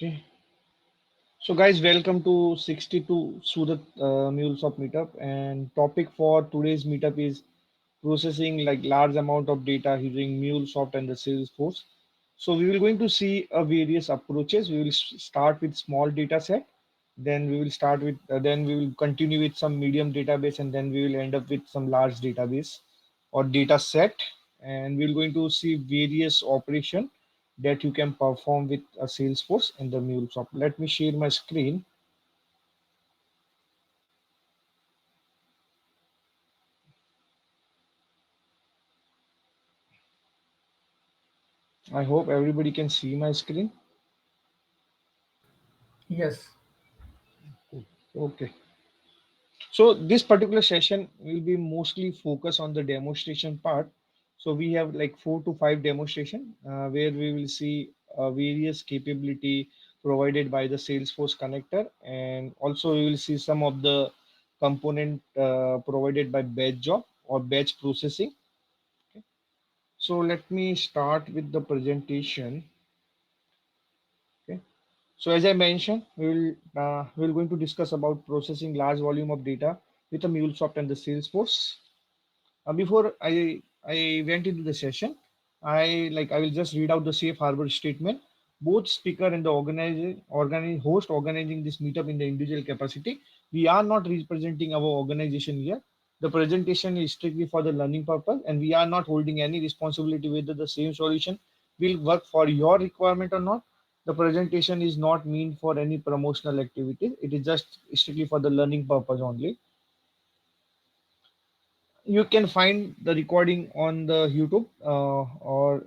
Okay. So guys, welcome to 62 Surat MuleSoft Meetup, and topic for today's meetup is processing like large amount of data using MuleSoft and the Salesforce. So we will going to see various approaches. We will start with small data set, then we will then we will continue with some medium database, and then we will end up with some large database or data set, and we're going to see various operation that you can perform with a Salesforce and the MuleSoft. Let me share my screen. I hope everybody can see my screen. Yes, Okay. So this particular session will be mostly focused on the demonstration part. So we have like 4 to 5 demonstration where we will see various capability provided by the Salesforce connector, and also we will see some of the component provided by batch job or batch processing. Okay. So let me start with the presentation. Okay. So as I mentioned, we're going to discuss about processing large volume of data with the MuleSoft and the Salesforce. Before I went into the session, I will just read out the safe harbor statement. Both speaker and the host organizing this meetup in the individual capacity. We are not representing our organization here. The presentation is strictly for the learning purpose, and we are not holding any responsibility whether the same solution will work for your requirement or not. The presentation is not meant for any promotional activity. It is just strictly for the learning purpose only. You can find the recording on the YouTube or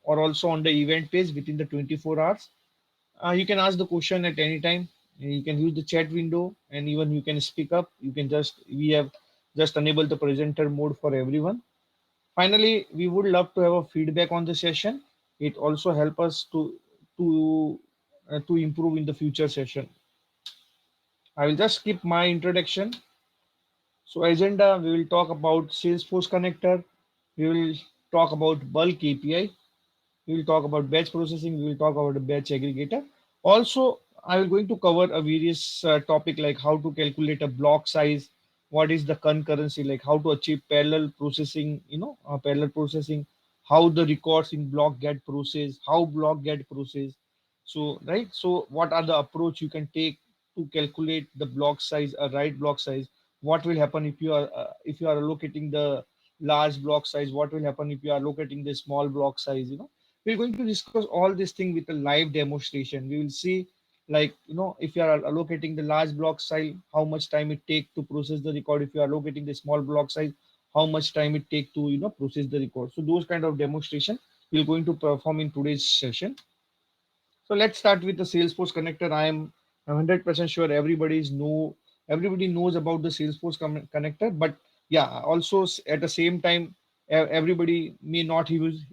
also on the event page within the 24 hours. You can ask the question at any time. You can use the chat window, and even you can speak up. You can just we have just enabled the presenter mode for everyone. Finally, we would love to have a feedback on the session. It also help us to improve in the future session. I will just skip my introduction. So agenda, we will talk about Salesforce connector. We will talk about bulk API. We will talk about batch processing. We will talk about the batch aggregator. Also, I will going to cover a various topic like how to calculate a block size, what is the concurrency, like how to achieve parallel processing, parallel processing, how the records in block get processed, how block get processed. So, right. So, what are the approach you can take to calculate the block size, a right block size? What will happen if you are allocating the large block size? What will happen if you are allocating the small block size? We're going to discuss all this thing with a live demonstration. We will see, like, if you are allocating the large block size, how much time it take to process the record. If you are allocating the small block size, how much time it take to process the record. So those kind of demonstration we're going to perform in today's session. So let's start with the Salesforce connector. I'm 100% sure everybody knows about the Salesforce connector, but yeah, also at the same time, everybody may not use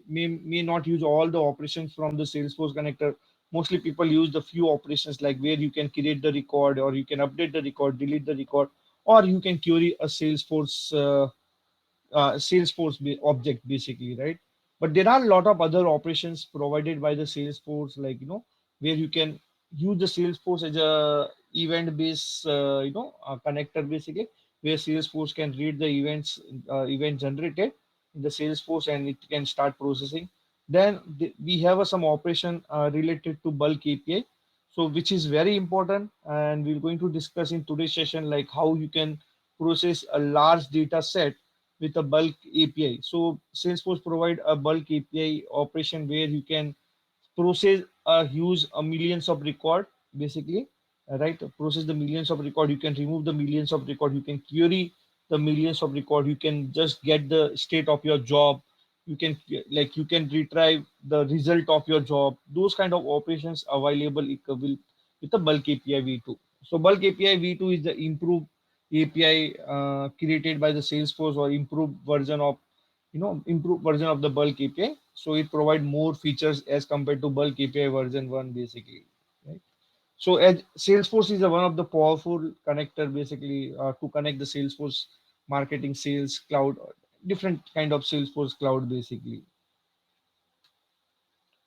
all the operations from the Salesforce connector. Mostly people use the few operations like where you can create the record, or you can update the record, delete the record, or you can query a object basically, right? But there are a lot of other operations provided by the Salesforce, like where you can use the Salesforce as a event-based connector basically, where Salesforce can read the event generated in the Salesforce and it can start processing. Then we have some operation related to bulk API, so which is very important, and we're going to discuss in today's session like how you can process a large data set with a bulk API. So Salesforce provide a bulk API operation where you can process a huge millions of record basically, right? Process the millions of record. You can remove the millions of record. You can query the millions of record. You can just get the state of your job. You can retrieve the result of your job. Those kind of operations available with the bulk API v2. So bulk API v2 is the improved API created by the Salesforce, or improved version of the bulk API. So it provide more features as compared to bulk API version 1 basically. Right? So as Salesforce is one of the powerful connector basically to connect the Salesforce marketing, sales cloud, different kind of Salesforce cloud basically.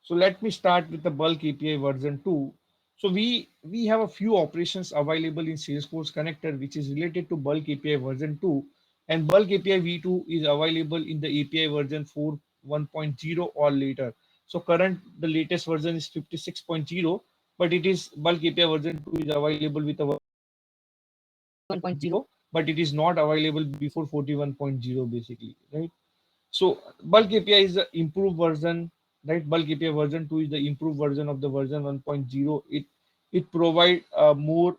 So let me start with the bulk API version 2. So we have a few operations available in Salesforce connector, which is related to bulk API version 2, and bulk API v2 is available in the API version 4 1.0 or later. So current the latest version is 56.0, but it is bulk API version 2 is available with a 41.0, but it is not available before 41.0 basically, right? So bulk API is the improved version, right? Bulk API version 2 is the improved version of the version 1.0. It provide more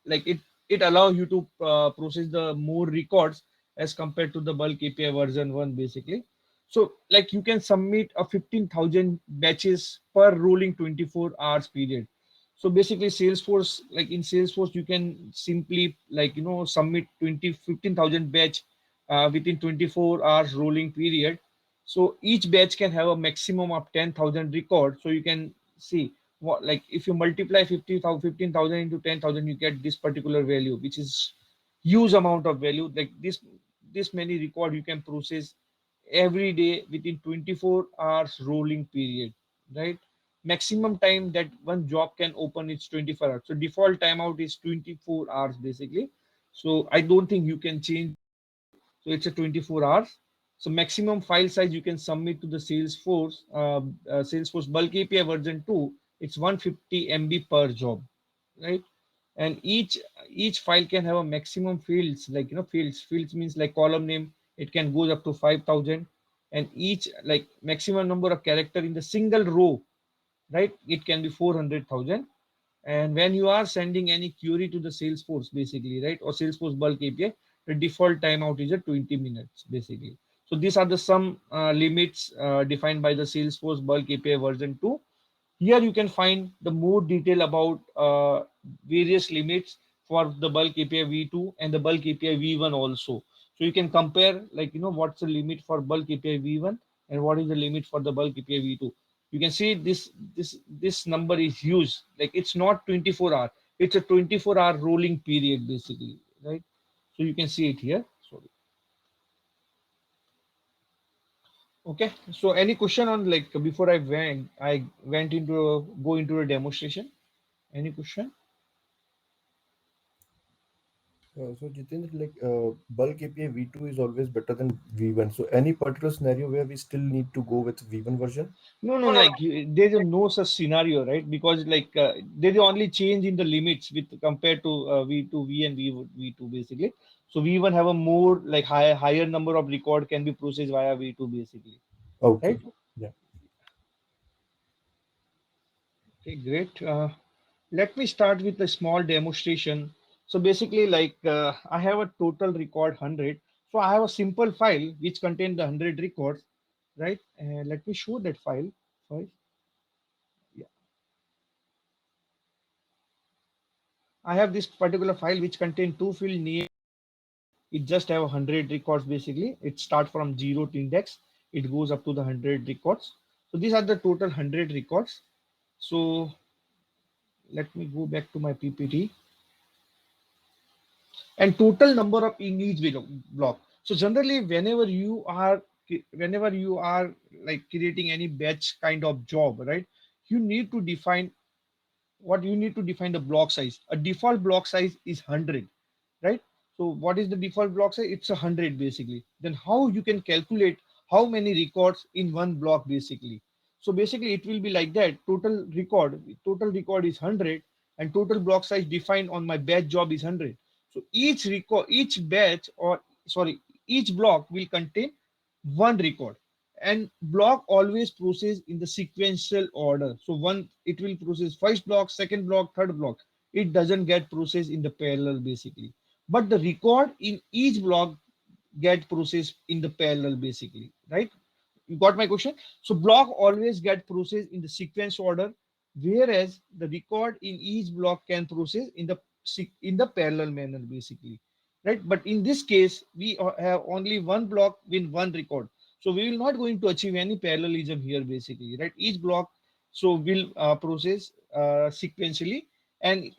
like it allow you to process the more records as compared to the bulk API version 1 basically. So like you can submit a 15,000 batches per rolling 24 hours period. So basically Salesforce, like in Salesforce, you can simply like, submit 15,000 batch within 24 hours rolling period. So each batch can have a maximum of 10,000 records. So you can see what, like if you multiply 50,000, 15,000 into 10,000, you get this particular value, which is huge amount of value. Like this many record you can process every day within 24 hours rolling period, right? Maximum time that one job can open is 24 hours. So default timeout is 24 hours basically. So I don't think you can change this value. So it's a 24 hours. So maximum file size you can submit to the Salesforce bulk API version 2. It's 150 MB per job, right? And each file can have a maximum fields, like fields means like column name. It can go up to 5,000, and each like maximum number of character in the single row, right? It can be 400,000. And when you are sending any query to the Salesforce, basically, right, or Salesforce bulk API, the default timeout is a 20 minutes, basically. So these are the some limits defined by the Salesforce bulk API version 2. Here you can find the more detail about various limits for the bulk API v2 and the bulk API v1 also. So you can compare, like, what's the limit for bulk API v1 and what is the limit for the bulk API v2. You can see this number is huge. Like it's not 24 hour, it's a 24-hour rolling period basically, right? So you can see it here. Sorry. Okay. So any question on, like, before I went into go into a demonstration? Any question? So Jitendra, bulk API V2 is always better than V1. So any particular scenario where we still need to go with V1 version? No, no, like there's a no such scenario, right? Because like there's only change in the limits with compared to V2, V and V2 basically. So V1 have a more like higher number of record can be processed via V2 basically, right? Okay. Yeah. Okay, great. Let me start with a small demonstration. So basically, like I have a total record 100. So I have a simple file which contains the 100 records, right? And let me show that file. Sorry. Yeah. I have this particular file which contains two field name. It just have 100 records basically. It start from zero to index. It goes up to the 100 records. So these are the total 100 records. So let me go back to my PPT. And total number of in each block. So generally, whenever you are like creating any batch kind of job, right? You need to define what you need to define the block size. A default block size is 100, right? So what is the default block size? It's 100 basically. Then how you can calculate how many records in one block basically? So basically it will be like that. Total record is 100, and total block size defined on my batch job is 100. So each batch, or sorry, each block will contain one record, and block always process in the sequential order. So one, it will process first block, second block, third block. It doesn't get processed in the parallel basically, but the record in each block get processed in the parallel basically, right? You got my question? So block always get processed in the sequence order, whereas the record in each block can process in the parallel manner basically, right? But in this case, we have only one block with one record, so we will not going to achieve any parallelism here basically, right? Each block so will process sequentially, and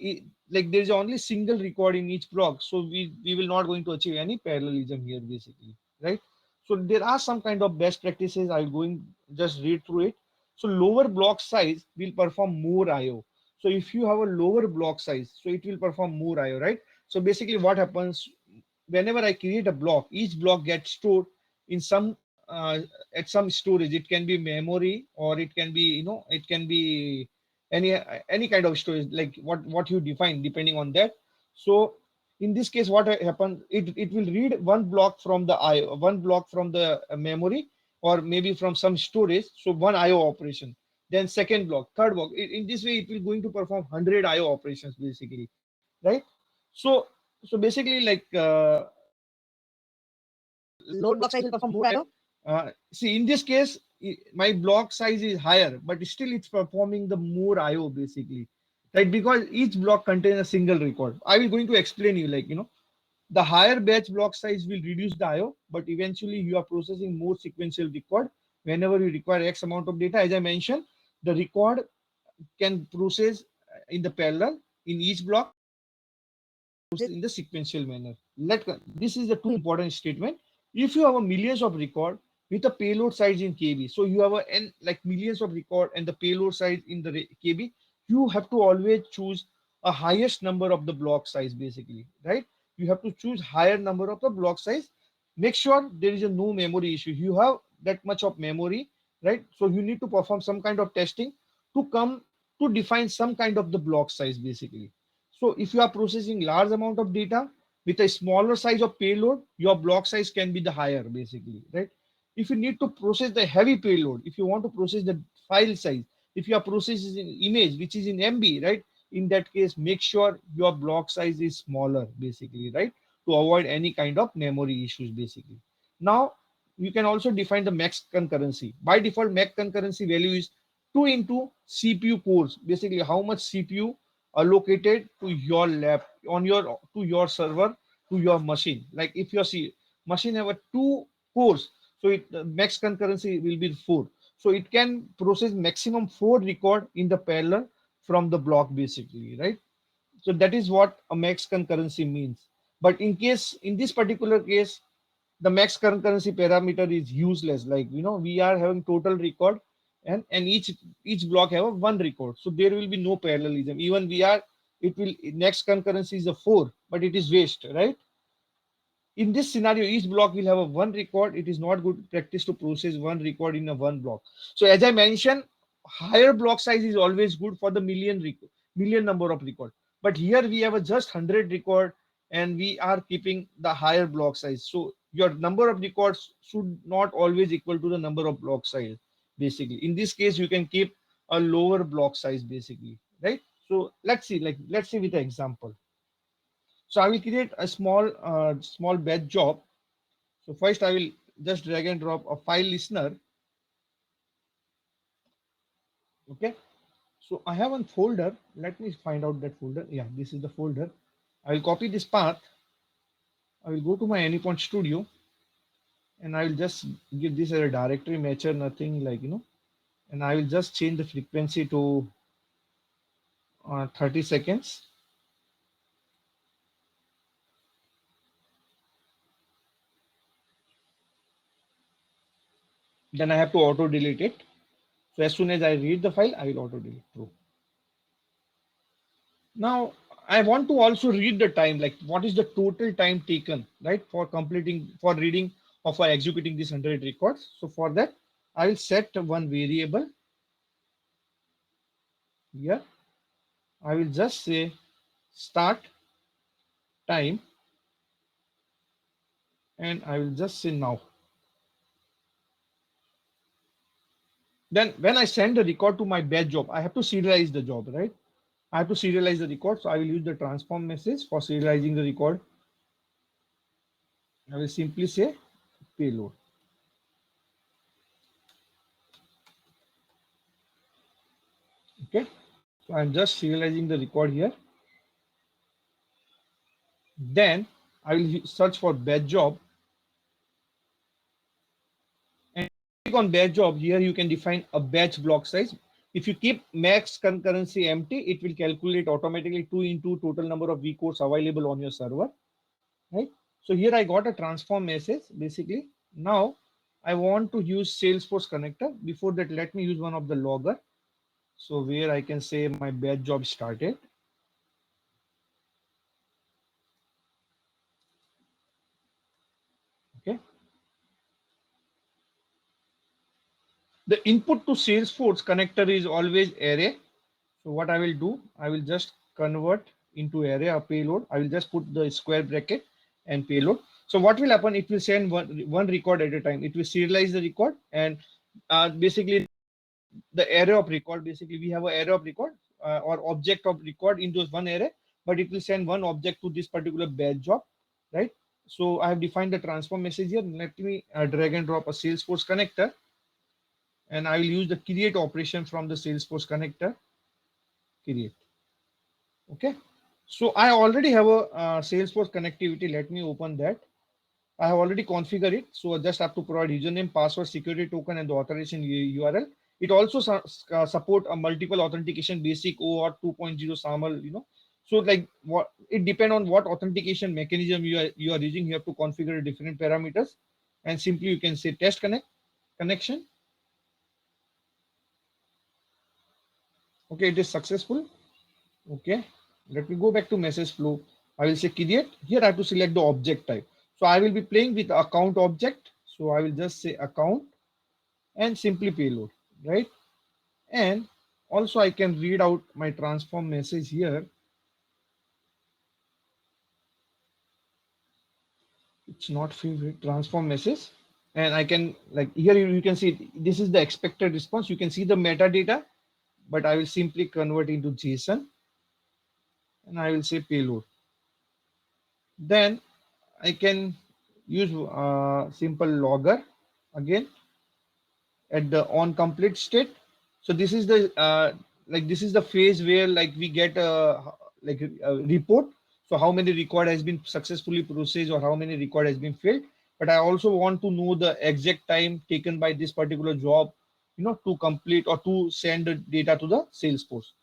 like there is only single record in each block, so we will not going to achieve any parallelism here basically, right? So there are some kind of best practices. I'll going just read through it. So lower block size will perform more IO. So if you have a lower block size, so it will perform more IO, right? So basically what happens, whenever I create a block, each block gets stored in some at some storage. It can be memory, or it can be, it can be any kind of storage, like what you define depending on that. So in this case, what happens, it will read one block from the IO, one block from the memory, or maybe from some storage. So one IO operation, then second block, third block. In this way, it will going to perform 100 IO operations basically, right? So basically, like lower block size will perform more IO. See, in this case, my block size is higher, but still it's performing the more IO basically, right? Because each block contains a single record. I will going to explain you, like, the higher batch block size will reduce the IO, but eventually you are processing more sequential record whenever you require X amount of data. As I mentioned, the record can process in the parallel in each block, in the sequential manner. This is the two important statement. If you have a millions of record with a payload size in KB, so you have a n like millions of record and the payload size in the KB, you have to always choose a highest number of the block size basically, right? You have to choose higher number of the block size. Make sure there is a no memory issue. You have that much of memory, right? So you need to perform some kind of testing to come to define some kind of the block size basically. So if you are processing large amount of data with a smaller size of payload, your block size can be the higher basically, right? If you need to process the heavy payload, if you want to process the file size, if you are processing image which is in MB, right? In that case, make sure your block size is smaller basically, right? To avoid any kind of memory issues basically. Now you can also define the max concurrency. By default, max concurrency value is 2 into CPU cores, basically how much CPU allocated to your lab on your to your server to your machine. Like if your machine have a two cores, so it max concurrency will be 4. So it can process maximum 4 record in the parallel from the block basically, right? So that is what a max concurrency means. But in this particular case, the max concurrency parameter is useless. Like, we are having total record, and each block have a one record, so there will be no parallelism. Even we are, it will next concurrency is a 4, but it is waste, right? In this scenario, each block will have a one record. It is not good practice to process one record in a one block. So as I mentioned, higher block size is always good for the million number of record. But here we have a just 100 record, and we are keeping the higher block size. So your number of records should not always equal to the number of block size. Basically, in this case, you can keep a lower block size basically, right? So let's see with an example. So I will create a small batch job. So first I will just drag and drop a file listener. Okay. So I have one folder. Let me find out that folder. Yeah, this is the folder. I will copy this path. I will go to my Anypoint Studio, and I will just give this as a directory matcher, nothing like, and I will just change the frequency to 30 seconds. Then I have to auto delete it. So as soon as I read the file, I will auto delete. True. Now, I want to also read the time, like what is the total time taken, right, for completing, for reading or for executing these 100 records. So for that, I will set one variable here. I will just say start time, and I will just say now. Then when I send the record to my batch job, I have to serialize the job, right? I have to serialize the record. So I will use the transform message for serializing the record. I will simply say payload. Okay. So I'm just serializing the record here. Then I will search for batch job, and click on batch job. Here you can define a batch block size. If you keep max concurrency empty, it will calculate automatically 2 into total number of vCores available on your server, right? So here I got a transform message basically. Now I want to use Salesforce connector. Before that, let me use one of the logger. So where I can say my batch job started. Okay. The input to Salesforce connector is always array. So what I will do, I will just convert into array a payload. I will just put the square bracket and payload. So what will happen? It will send one record at a time. It will serialize the record, and basically the array of record. Basically, we have an array of record or object of record into one array, but it will send one object to this particular batch job, right? So I have defined the transform message here. Let me drag and drop a Salesforce connector, and I will use the create operation from the Salesforce connector. Create. Okay. So I already have a Salesforce connectivity. Let me open that. I have already configured it. So I just have to provide username, password, security token, and the authorization URL. It also support a multiple authentication basic OAuth 2.0 SAML, So like what it depend on what authentication mechanism you are using. You have to configure different parameters, and simply you can say test connection. Okay, it is successful. Okay, let me go back to message flow. I will say create. Here I have to select the object type. So I will be playing with account object. So I will just say account and simply payload, right? And also I can read out my transform message here. It's not favorite transform message. And I can like here you can see this is the expected response. You can see the metadata, but I will simply convert into JSON and I will say payload. Then I can use simple logger again at the on complete state. So this is the like this is the phase where like we get like a report. So how many record has been successfully processed or how many record has been failed. But I also want to know the exact time taken by this particular job, to complete or to send the data to the Salesforce.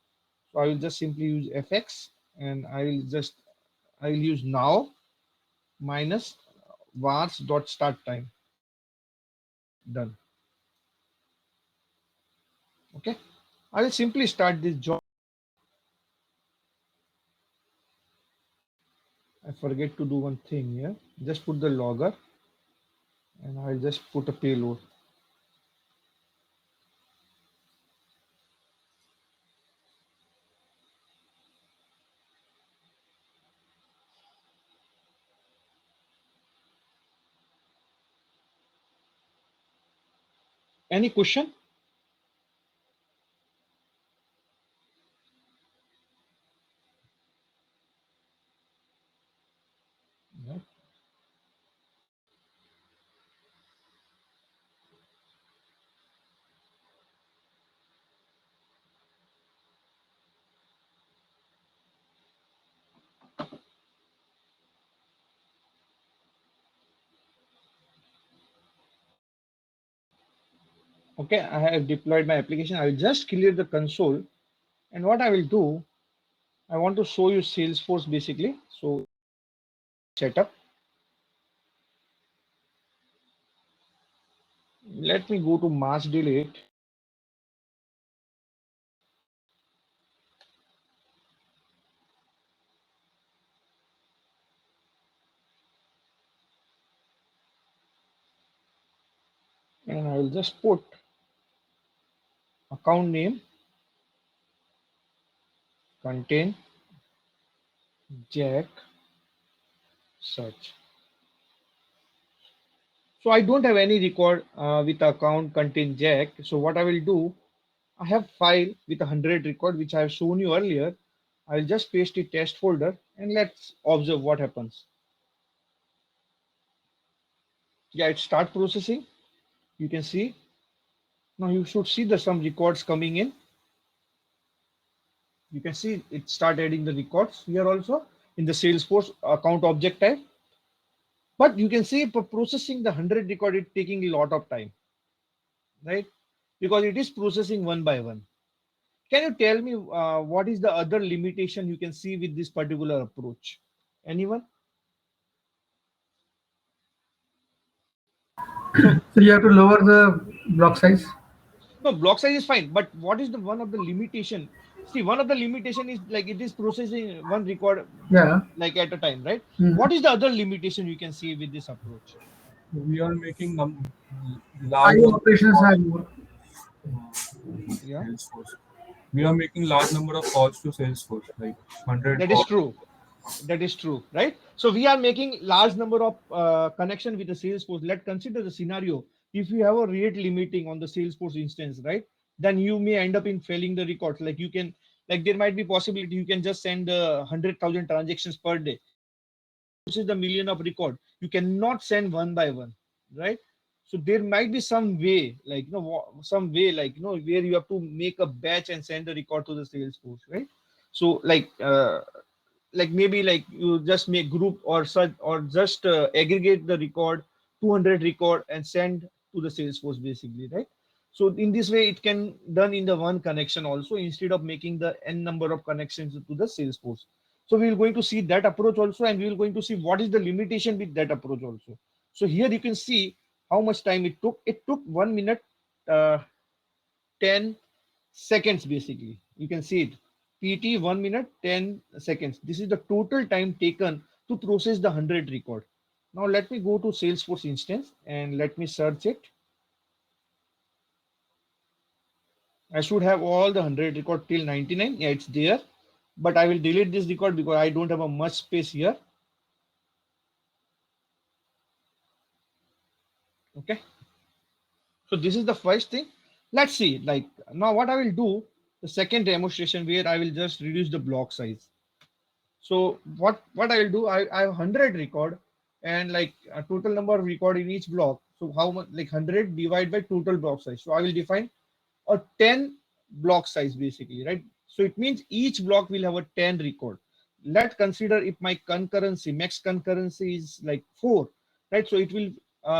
So I will just simply use fx and I will use now minus vars dot start time. Done. Okay. I will simply start this job. I forget to do one thing here. Just put the logger and I'll just put a payload. Any question? Yeah. Okay, I have deployed my application. I will just clear the console. And what I will do, I want to show you Salesforce basically. So setup. Let me go to mass delete and I will just put account name contain jack search. So I don't have any record with account contain jack. So what I will do, I have file with 100 record which I have shown you earlier. I'll just paste the test folder and let's observe what happens. Yeah, it start processing. You can see now you should see the some records coming in. You can see it start adding the records here also in the Salesforce account object type. But you can see for processing the 100 record, it taking a lot of time, right? Because it is processing one by one. Can you tell me what is the other limitation you can see with this particular approach? Anyone? So So you have to lower the block size. no, block size is fine, but what is the one of the limitation? See, one of the limitation is like it is processing one record Yeah. like at a time, right? Mm. What is the other limitation you can see with this approach? We are making large IO number of operations calls are to more. Yeah, Salesforce. We are making large number of calls to Salesforce, like 100 that is calls. true. That is true, right? So we are making large number of connection with the Salesforce. Let's consider the scenario. If you have a rate limiting on the Salesforce instance, right, then you may end up in failing the records. Like you can, like there might be possibility you can just send 100,000 transactions per day. This is the million of record. You cannot send one by one, right? So there might be some way, like some way, like where you have to make a batch and send the record to the Salesforce, right? So like maybe like you just make group or such or just aggregate the record 200 record and send to the Salesforce basically, right? So in this way it can done in the one connection also instead of making the n number of connections to the Salesforce. So we will going to see that approach also, and we will going to see what is the limitation with that approach also. So here you can see how much time it took 1 minute, uh, 10 seconds basically. You can see it. PT 1 minute 10 seconds. This is the total time taken to process the 100 record. Now let me go to Salesforce instance and let me search it. I should have all the 100 record till 99. Yeah, it's there. But I will delete this record because I don't have a much space here. Okay. So this is the first thing. Let's see. Like now what I will do, the second demonstration where I will just reduce the block size. So what I will do, I have 100 record and like a total number of record in each block. So how much, like 100 divided by total block size. So I will define a 10 block size basically, right? So it means each block will have a 10 record. Let's consider if my concurrency, max concurrency is like 4, right? So it will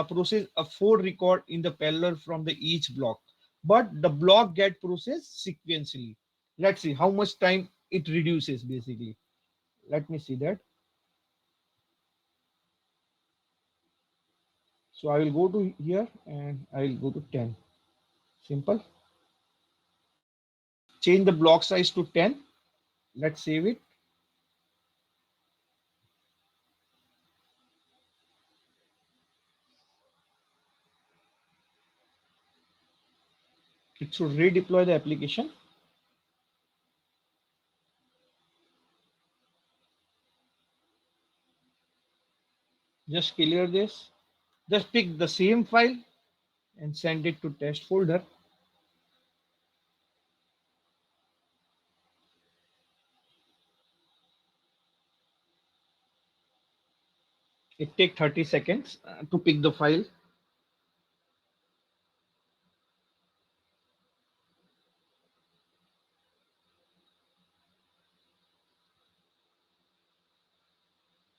process a 4 record in the parallel from the each block, but the block get processed sequentially. Let's see how much time it reduces basically. Let me see that. So I will go to here and I will go to 10. Simple. Change the block size to 10. Let's save it. It should redeploy the application. Just clear this. Just pick the same file and send it to test folder. It take 30 seconds to pick the file.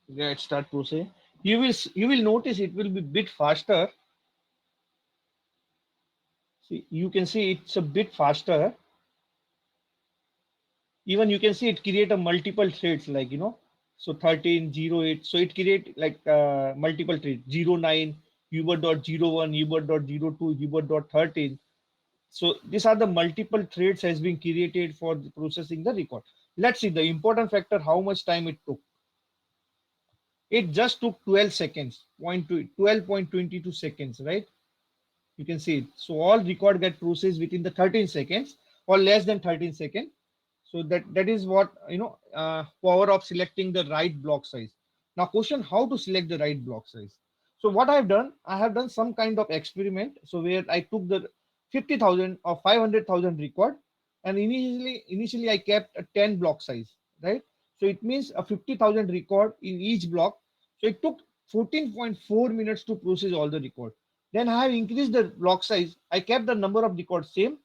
Yeah, it start processing. You will notice it will be bit faster. See, you can see it's a bit faster. Even you can see it create a multiple threads like so 1308. So it create like multiple threads 09 uber.01 uber.02 uber.13. So these are the multiple threads has been created for the processing the record. Let's see the important factor, how much time it took. It just took 12 seconds, 12.22 seconds, right? You can see it. So all record get processed within the 13 seconds or less than 13 seconds. So that is what power of selecting the right block size. Now question, how to select the right block size. So what I have done some kind of experiment. So where I took the 50,000 or 500,000 record, and initially I kept a 10 block size, right? So it means a 50,000 record in each block. So it took 14.4 minutes to process all the record. Then I have increased the block size. I kept the number of records same.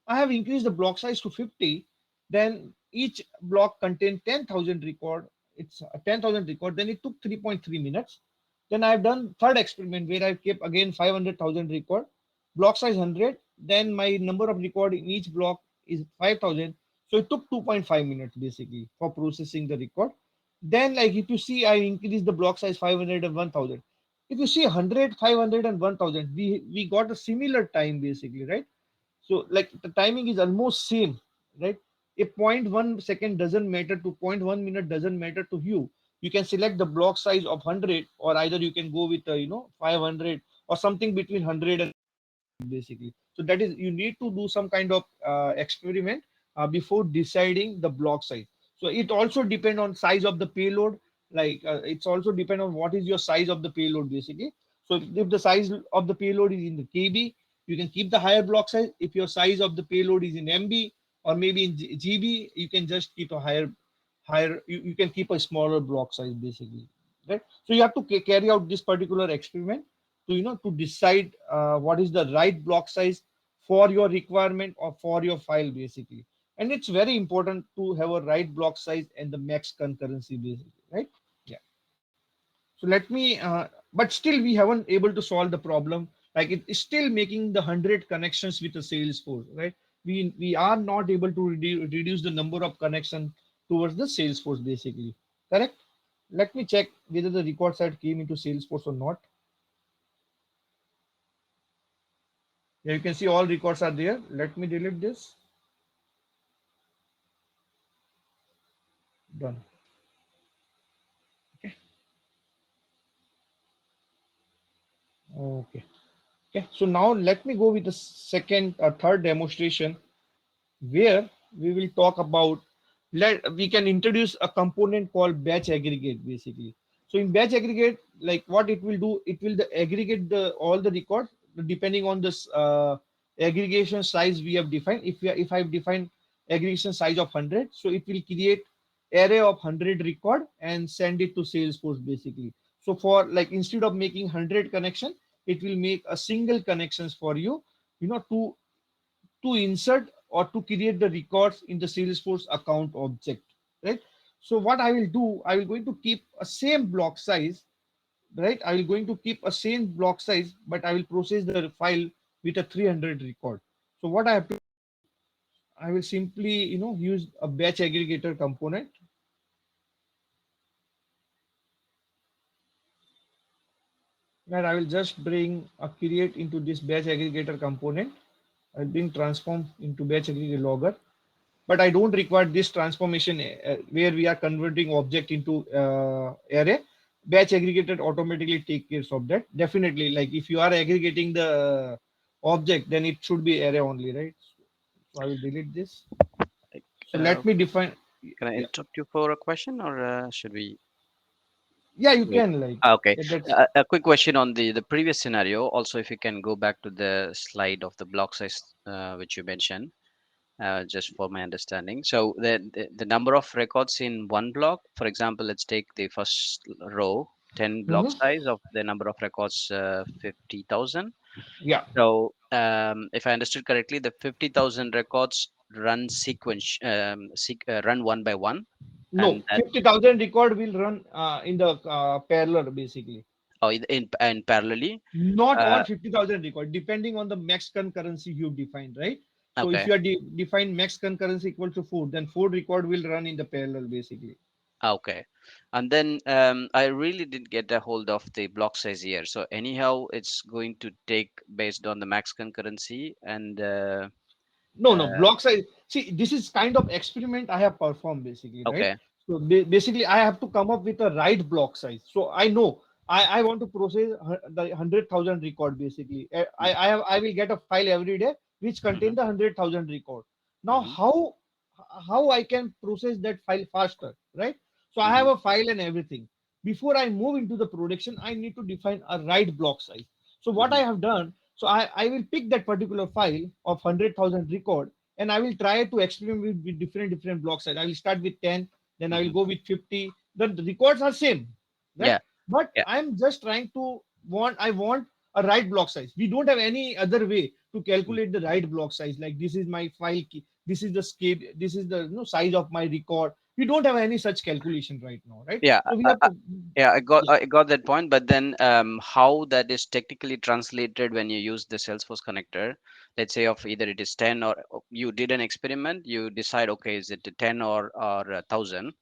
I have increased the block size to 50. Then each block contained 10,000 record. It's a 10,000 record. Then it took 3.3 minutes. Then I have done third experiment where I kept again 500,000 record, block size 100. Then my number of record in each block is 5,000. So it took 2.5 minutes basically for processing the record. Then like if you see, I increased the block size 500 and 1,000. If you see 100, 500, and 1000, we got a similar time basically, right? So like the timing is almost same, right? A point 0.1 second doesn't matter to point 0.1 minute doesn't matter to you. You can select the block size of 100, or either you can go with 500 or something between 100 and basically. So that is, you need to do some kind of experiment before deciding the block size. So it also depend on size of the payload. Like it's also depend on what is your size of the payload basically. So if the size of the payload is in the KB, you can keep the higher block size. If your size of the payload is in MB or maybe in GB, you can just keep a you can keep a smaller block size basically, right? So you have to carry out this particular experiment to to decide what is the right block size for your requirement or for your file basically. And it's very important to have a right block size and the max concurrency basically, right? Yeah. So let me but still we haven't able to solve the problem. Like it is still making the 100 connections with the Salesforce, right? We are not able to reduce the number of connections towards the Salesforce basically, correct? Let me check whether the record side came into Salesforce or not. Yeah, you can see all records are there. Let me delete this. Done. Okay. Okay. Okay. So now let me go with the third demonstration where we will talk about, we can introduce a component called batch aggregate basically. So in batch aggregate, like what it will do, it will aggregate the all the records depending on this aggregation size we have defined. If I've defined aggregation size of 100, so it will create array of 100 record and send it to Salesforce basically. So for like instead of making 100 connection, it will make a single connections for you, to insert or to create the records in the Salesforce account object, right? So what I will do, I will going to keep a same block size, right? I will going to keep a same block size, but I will process the file with a 300 record. So what I have to, I will simply, use a batch aggregator component, and I will just bring a create into this batch aggregator component. I'll bring transform into batch aggregator logger, but I don't require this transformation where we are converting object into array. Batch aggregated automatically take care of that. Definitely, like if you are aggregating the object, then it should be array only, right? So I will delete this. Like, So let me define. can I Yeah, interrupt you for a question, or should we yeah, you wait? can like. Okay. Yeah, that's A quick question on the previous scenario. Also, if you can go back to the slide of the block size, which you mentioned, just for my understanding. So the number of records in one block, for example, let's take the first row, 10 block Mhm. size of the number of records, 50,000. Yeah. So, if I understood correctly, the 50,000 records run run one by one, No, and that 50,000 record will run in the parallel basically. in parallelly. Not all Uh, 50,000 record, depending on the max concurrency you defined, right? So if okay, you are define max concurrency equal to 4, then 4 record will run in the parallel basically. okay. And then I really didn't get a hold of the block size here. So anyhow, it's going to take based on the max concurrency and No, no, uh, block size. See, this is kind of experiment I have performed basically, right? okay. So basically, I have to come up with a right block size. So I know I want to process the 100,000 record basically. I will get a file every day which contain Mm-hmm, the 100,000 record. Now, mm-hmm, how I can process that file faster, right? So I have mm-hmm, a file and everything. Before I move into the production, I need to define a right block size. So what mm-hmm, I have done, so I will pick that particular file of 100,000 record, and I will try to experiment with different block size. I will start with 10, then I will mm-hmm. go with 50. The records are same, right? Yeah, But yeah, I'm just trying to I want a right block size. We don't have any other way to mm, calculate the right block size. Like this is my file key, this is the scale, this is the size of my record. We don't have any such calculation right now, right? yeah. So we have to, Yeah, yeah. I got that point, but then how that is technically translated when you use the Salesforce connector, let's say of either it is 10 or you did an experiment, you decide, okay, is it a 10 or 1,000?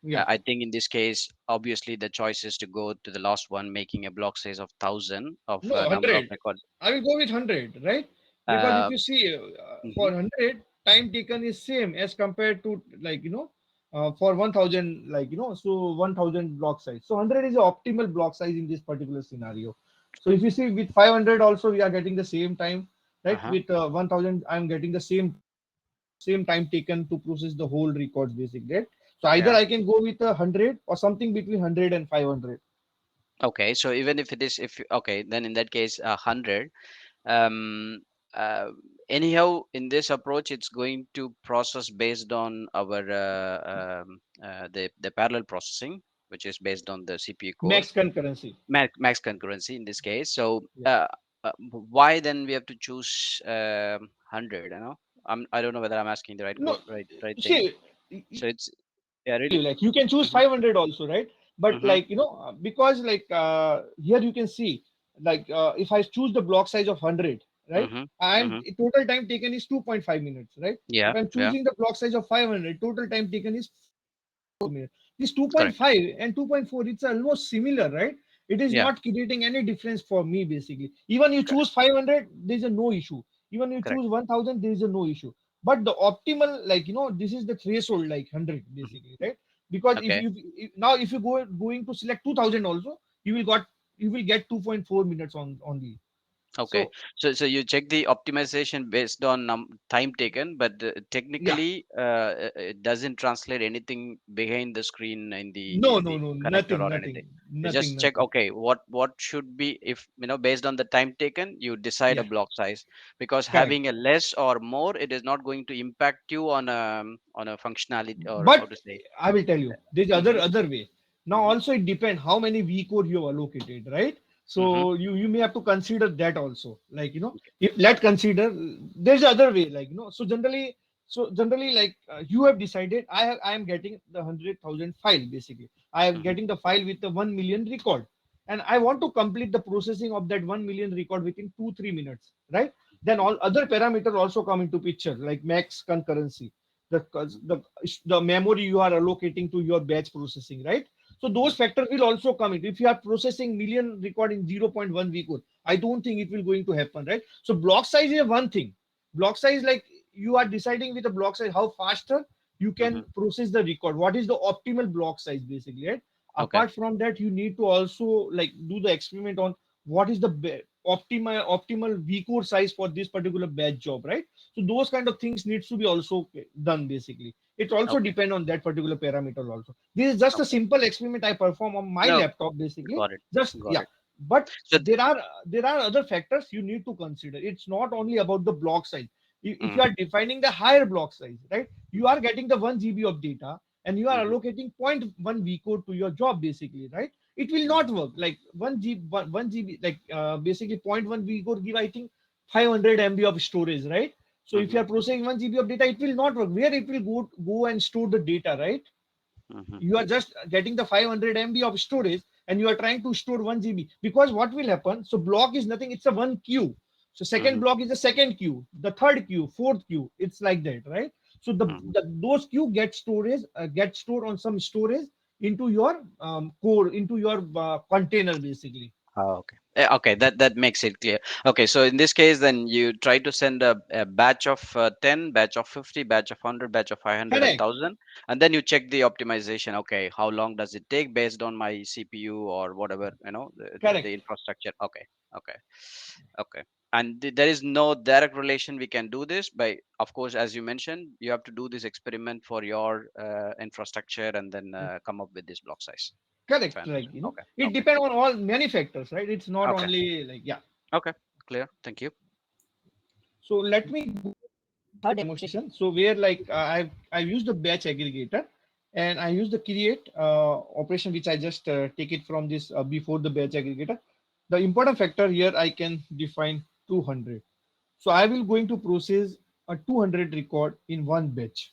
Yeah. I think in this case, obviously the choice is to go to the last one, making a block size of 1,000 of No, number of 100. record. I will go with 100, right? Because if Uh, you see, for mhm. 100, time taken is same as compared to, like, for 1000, like, so 1000 block size. So 100 is the optimal block size in this particular scenario. So if you see with 500 also, we are getting the same time, right? Uh-huh. With 1000, I'm getting the same time taken to process the whole records basically, right? So either Yeah. I can go with 100 or something between 100 and 500. Okay. So even if it is, if okay, then in that case, 100. Um, uh, Anyhow, in this approach, it's going to process based on our the parallel processing, which is based on the CPU core. Max concurrency. Max concurrency in this case. So Yeah. why then we have to choose 100? I don't know whether I'm asking the No, right thing. see, So it's, yeah, really. like you can choose Hmm. 500 also, right? But Hmm. like, because like here you can see, like if I choose the block size of 100, right? Hmm. And Hmm. total time taken is 2.5 minutes, right? If Yeah, I'm yeah, choosing the block size of 500, total time taken is minutes. This correct. 2.5 and 2.4, it's almost similar, right? It is Yeah, not creating any difference for me basically. Even you correct, choose 500, there's a no issue. Even you correct. choose 1000, there is a no issue. But the optimal, like, this is the threshold, like 100 Mhm. basically, right? Because Okay, now if you going to select 2000 also, you will get 2.4 minutes on only. okay. So So you check the optimization based on time taken, but yeah, technically, it doesn't translate anything behind the screen in no, in no, the no, connector nothing, or nothing, anything. You nothing, just check, nothing. okay, what should be, if based on the time taken, you decide a Yeah, block size, because correct. having a less or more, it is not going to impact you on a functionality, or how But to say. I will tell you, there's Mm-hmm, other way. Now mm-hmm, also it depends how many V core you have allocated, right? mm-hmm. So you may have to consider that also. Like, if let consider there's other way, like, so generally, like, you have decided I am getting the 100,000 file basically. I am Mm-hmm. getting the file with the 1 million record, and I want to complete the processing of that 1 million record within 2-3 minutes, right? Then all other parameters also come into picture, like max concurrency, the the memory you are allocating to your batch processing, right? So Mm-hmm. those factors will also come in. If you are processing million record in 0.1 vcode, I don't think it will going to happen, right? So block size is one thing. Block size, like, you are deciding with the block size how faster you Mm-hmm. can process the record, what is the optimal block size basically, right? Okay, Apart from that, you need to also, like, do the experiment on what is the optimal vcore size for this particular batch job, right? So those kind of things needs to be also done basically. It also okay, depend on that particular parameter also. This is just a okay. simple experiment I perform on my No, laptop basically. got it, Just, got yeah. it. But So, there are other factors you need to consider. It's not only about the block size. If you mm, are defining the higher block size, right, you are getting the 1 GB of data, and you are mhm, allocating zero point 0.1 v code to your job basically, right? It will not mhm, work like 1 GB, like, basically zero point 0.1 v code give, I think, 500 MB of storage, right? So if you mhm, are processing 1 GB of data, it will not work. Where it will go and store the data, right? mhm, You are just getting the 500 MB of storage, and you are trying to store 1 GB, because what will happen, so block is nothing, it's a one queue. So second mhm, block is the second queue, the third queue, fourth queue, it's like that, right? So mhm. those queue get stored on some storage into your core, into your container basically. Oh, okay. Okay, that makes it clear. Okay, so in this case, then you try to send a batch of 10, batch of 50, batch of 100, batch of 500 and Correct. 1,000, and then you check the optimization. Okay, how long does it take based on my CPU or whatever, the Correct. infrastructure. Okay, okay, okay. And there is no direct relation. We can do this by, of course, as you mentioned, you have to do this experiment for your infrastructure and then come up with this block size. If I Correct. Like, understand. Okay, it okay, depends on all many factors, right? It's not okay, only like, yeah. okay. Clear. Thank you. So let me go third demonstration. So where, like, I've used the batch aggregator, and I use the create operation, which I just take it from this before the batch aggregator. The important factor here, I can define 200. So I will going to process a 200 record in one batch.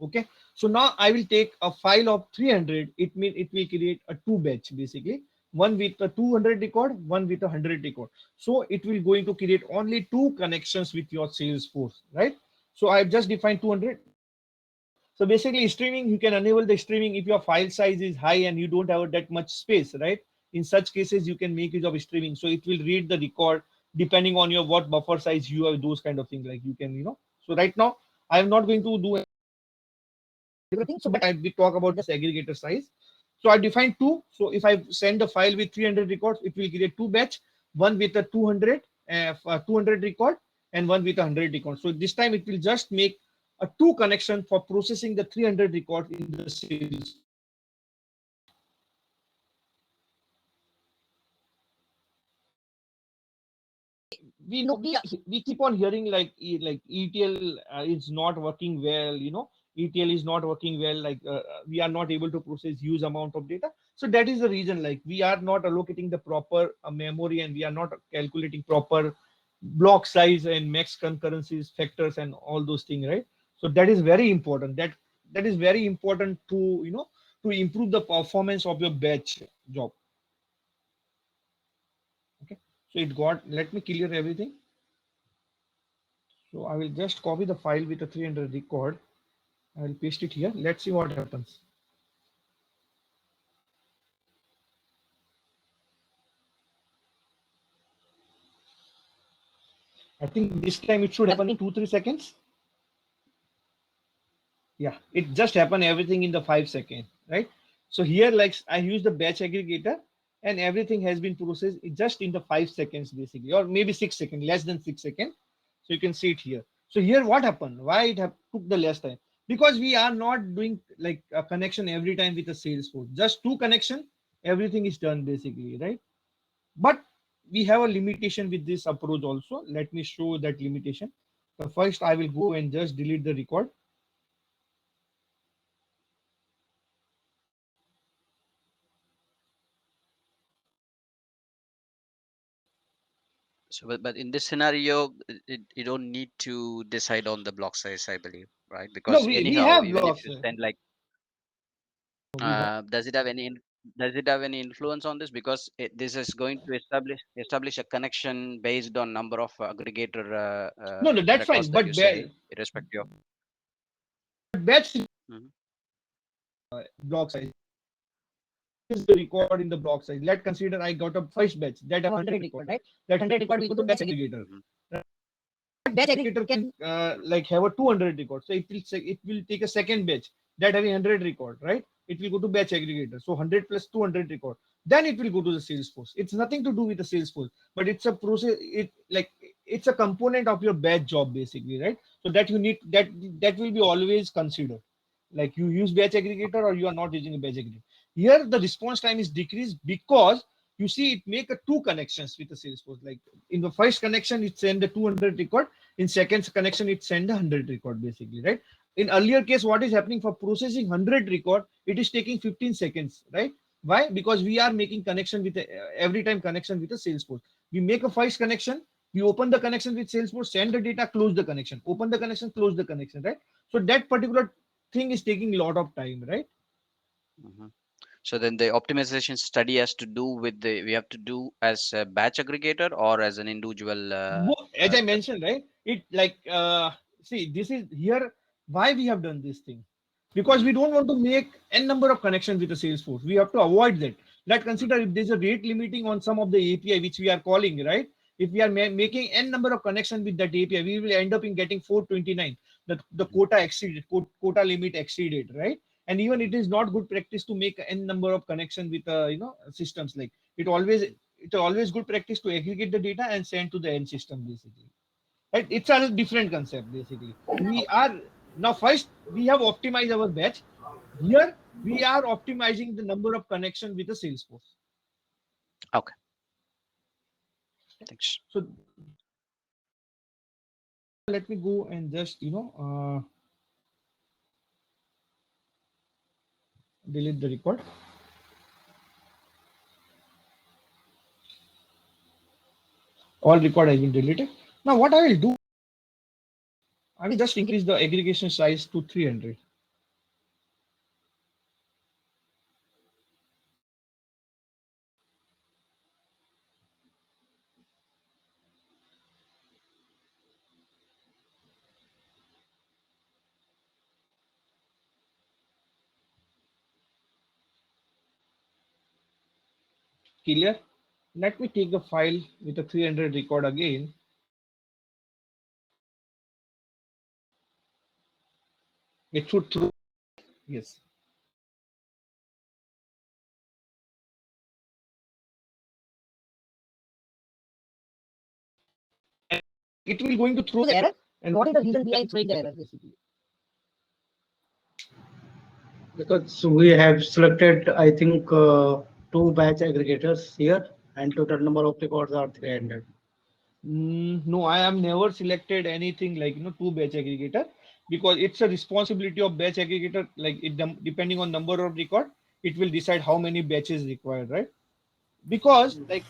Okay. So now I will take a file of 300. It means it will create a two batch basically. One with a 200 record, one with a 100 record. So it will going to create only two connections with your Salesforce, right? So I've just defined 200. So basically streaming, you can enable the streaming if your file size is high and you don't have that much space, right? In such cases, you can make use of streaming. So it will read the record depending on your what buffer size you have, those kind of things. Like you can, So right now, I am not going to do everything. So, but we talk about this aggregator size. So I define two. So if I send a file with 300 records, it will create two batch, one with a 200 record and one with 100 record. So this time it will just make a two connection for processing the 300 record in the sales. We know we keep on hearing like ETL is not working well. ETL is not working well. Like we are not able to process huge amount of data. So that is the reason. Like we are not allocating the proper memory and we are not calculating proper block size and max concurrencies factors and all those things, right? So that is very important. That is very important to to improve the performance of your batch job. Okay. So it got. Let me clear everything. So I will just copy the file with the 300 record. I will paste it here. Let's see what happens. I think this time it should happen in 2-3 seconds. Yeah, it just happened everything in the 5 seconds, right? So here, like I use the batch aggregator and everything has been processed just in the 5 seconds basically, or maybe 6 seconds, less than 6 seconds. So you can see it here. So here what happened? Why it took the less time? Because we are not doing like a connection every time with a Salesforce. Just two connection, everything is done basically, right? But we have a limitation with this approach also. Let me show that limitation. So first I will go and just delete the record. So, but in this scenario, you don't need to decide on the block size, I believe, right? No, Because we anyhow, have even if blocks. you send like, We have. does it have does it have any influence on this? Because this is going to establish a connection based on number of aggregator No, no, that's records fine. that But you send, irrespective of. batch Mhm. block size is the record in the block size. Let's consider I got a first batch that have 100 record, right? That 100 record will go to batch aggregator. Mhm. Batch aggregator can like have a 200 record. So it will take a second batch that having 100 record, right? It will go to batch aggregator. So 100 plus 200 record. Then it will go to the Salesforce. It's nothing to do with the Salesforce, but it's a process. It's a component of your batch job basically, right? So that you need that will be always considered. Like you use batch aggregator or you are not using a batch aggregator. Here the response time is decreased because you see it make a two connections with the Salesforce. Like in the first connection, it send the 200 record. In second connection, it send a 100 record basically, right? In earlier case, what is happening for processing 100 record, it is taking 15 seconds, right? Why? Because we are making connection with every time connection with the Salesforce. We make a first connection, we open the connection with Salesforce, send the data, close the connection, open the connection, close the connection, right? So that particular thing is taking a lot of time, right? Mhm. So then the optimization study has to do with we have to do as a batch aggregator or as an individual. As I mentioned, right? It like see, this is here why we have done this thing because Mhm. we don't want to make n number of connections with the Salesforce. We have to avoid that. Let consider if there's a rate limiting on some of the API which we are calling, right? If we are making n number of connections with that API, we will end up in getting 429. The quota exceeded, quota limit exceeded, right? And even it is not good practice to make n number of connection with systems. Like it always good practice to aggregate the data and send to the end system basically, right? It's a different concept basically. We are now first we have optimized our batch. Here we are optimizing the number of connection with the Salesforce. Okay, thanks. So let me go and just delete the record. All record has been deleted. Now what I will do, I will just increase the aggregation size to 300. clear. Let me take the file with a 300 record again. It should throw. Yes. It will going to throw the error. And what is the reason behind throwing the error basically? Because we have selected, I think, two batch aggregators here, and total number of records are 300. No, I have never selected anything like two batch aggregator, because it's a responsibility of batch aggregator. Like depending on number of record, it will decide how many batches required, right? Because like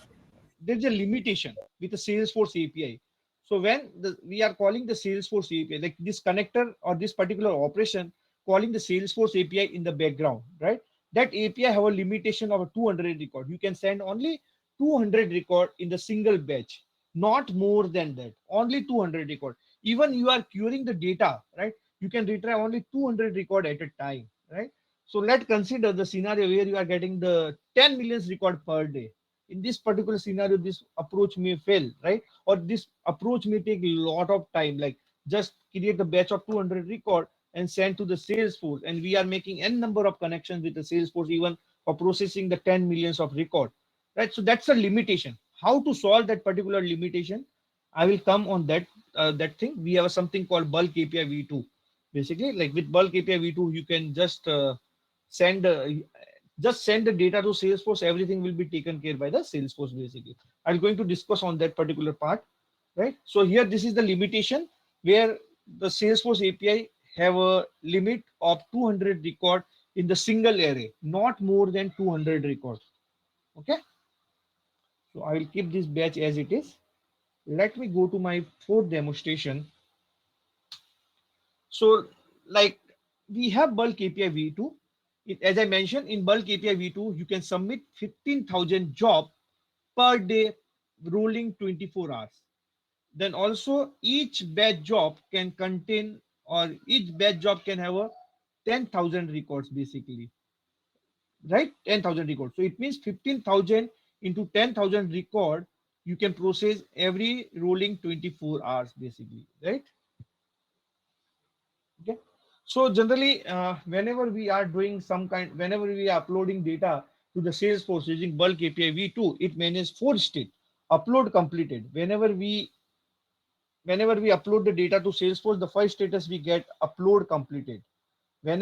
there's a limitation with the Salesforce API. So when we are calling the Salesforce API, like this connector or this particular operation, calling the Salesforce API in the background, right? That API have a limitation of a 200 record. You can send only 200 record in the single batch, not more than that. Only 200 record. Even you are querying the data, right? You can retrieve only 200 record at a time, right? So let's consider the scenario where you are getting the 10 million record per day. In this particular scenario, this approach may fail, right? Or this approach may take a lot of time, like just create a batch of 200 record and send to the Salesforce, and we are making n number of connections with the Salesforce even for processing the 10 millions of record, right? So that's a limitation. How to solve that particular limitation, I will come on that thing. We have something called bulk API v2. Basically, like with bulk API v2, you can send just send the data to Salesforce. Everything will be taken care by the Salesforce. Basically, I'm going to discuss on that particular part, right? So here, this is the limitation where the Salesforce API have a limit of 200 record in the single array, not more than 200 records. Okay, so I will keep this batch as it is. Let me go to my fourth demonstration. So like we have bulk API v2. As I mentioned, in bulk API v2, you can submit 15,000 job per day, rolling 24 hours. Then also each batch job can contain, or each batch job can have a 10,000 records basically, right? 10,000 records. So it means 15,000 into 10,000 record, you can process every rolling 24 hours basically, right? Okay. So generally, whenever we are doing whenever we are uploading data to the Salesforce using bulk API v2, it manages 4 states. Upload completed. Whenever we upload the data to Salesforce, the first status we get upload completed. Then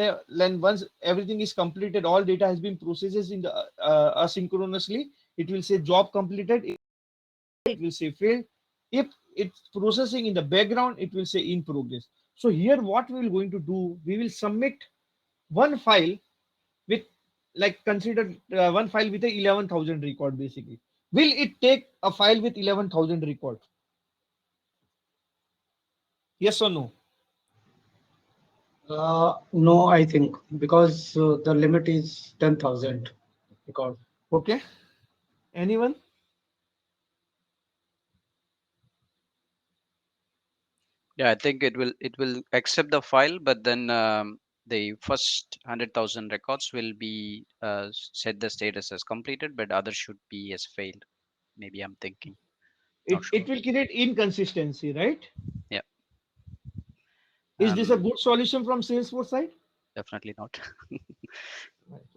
once everything is completed, all data has been processed in the asynchronously, it will say job completed. It will say failed. If it's processing in the background, it will say in progress. So here what we will going to do, we will submit one file with, like, consider one file with a 11,000 record basically. Will it take a file with 11,000 record? Yes or no? No, I think, because the limit is 10,000 record. Okay. Anyone? Yeah, I think it will accept the file, but then the first 100,000 records will be set the status as completed, but others should be as failed. Maybe I'm thinking, not It sure. will create inconsistency, right? Yeah, Is this a um, good solution from Salesforce side? definitely not.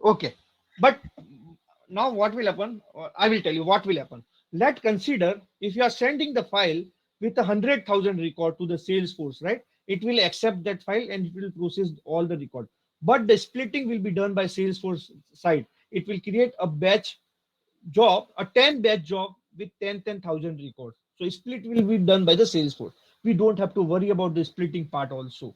Okay. But now what will happen? I will tell you what will happen. Let consider if you are sending the file with 100,000 record to the Salesforce, right? It will accept that file and it will process all the record. But the splitting will be done by Salesforce side. It will create a batch job, a 10 batch job with 10,000 records. So split will be done by the Salesforce. We don't have to worry about the splitting part also,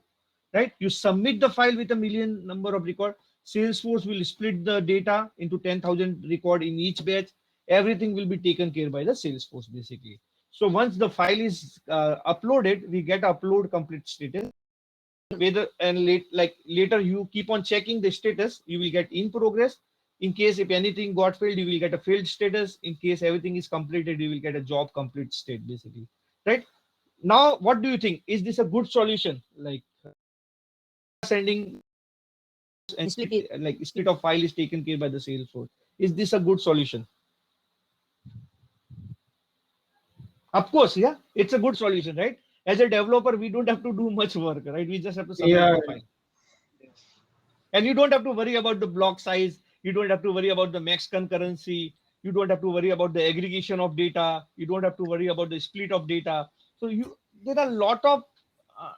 right? You submit the file with a million number of record. Salesforce will split the data into 10,000 record in each batch. Everything will be taken care by the Salesforce basically. So once the file is uploaded, we get upload complete status. Whether and like later you keep on checking the status, you will get in progress. In case if anything got failed, you will get a failed status. In case everything is completed, you will get a job complete state basically, right? Now what do you think, is this a good solution, like sending and split, like split of file is taken care by the Salesforce? Is this a good solution? Of course, yeah, it's a good solution, right? As a developer, we don't have to do much work, right? We just have to submit Yeah. the file. And you don't have to worry about the block size. You don't have to worry about the max concurrency. You don't have to worry about the aggregation of data. You don't have to worry about the split of data. So there are a lot of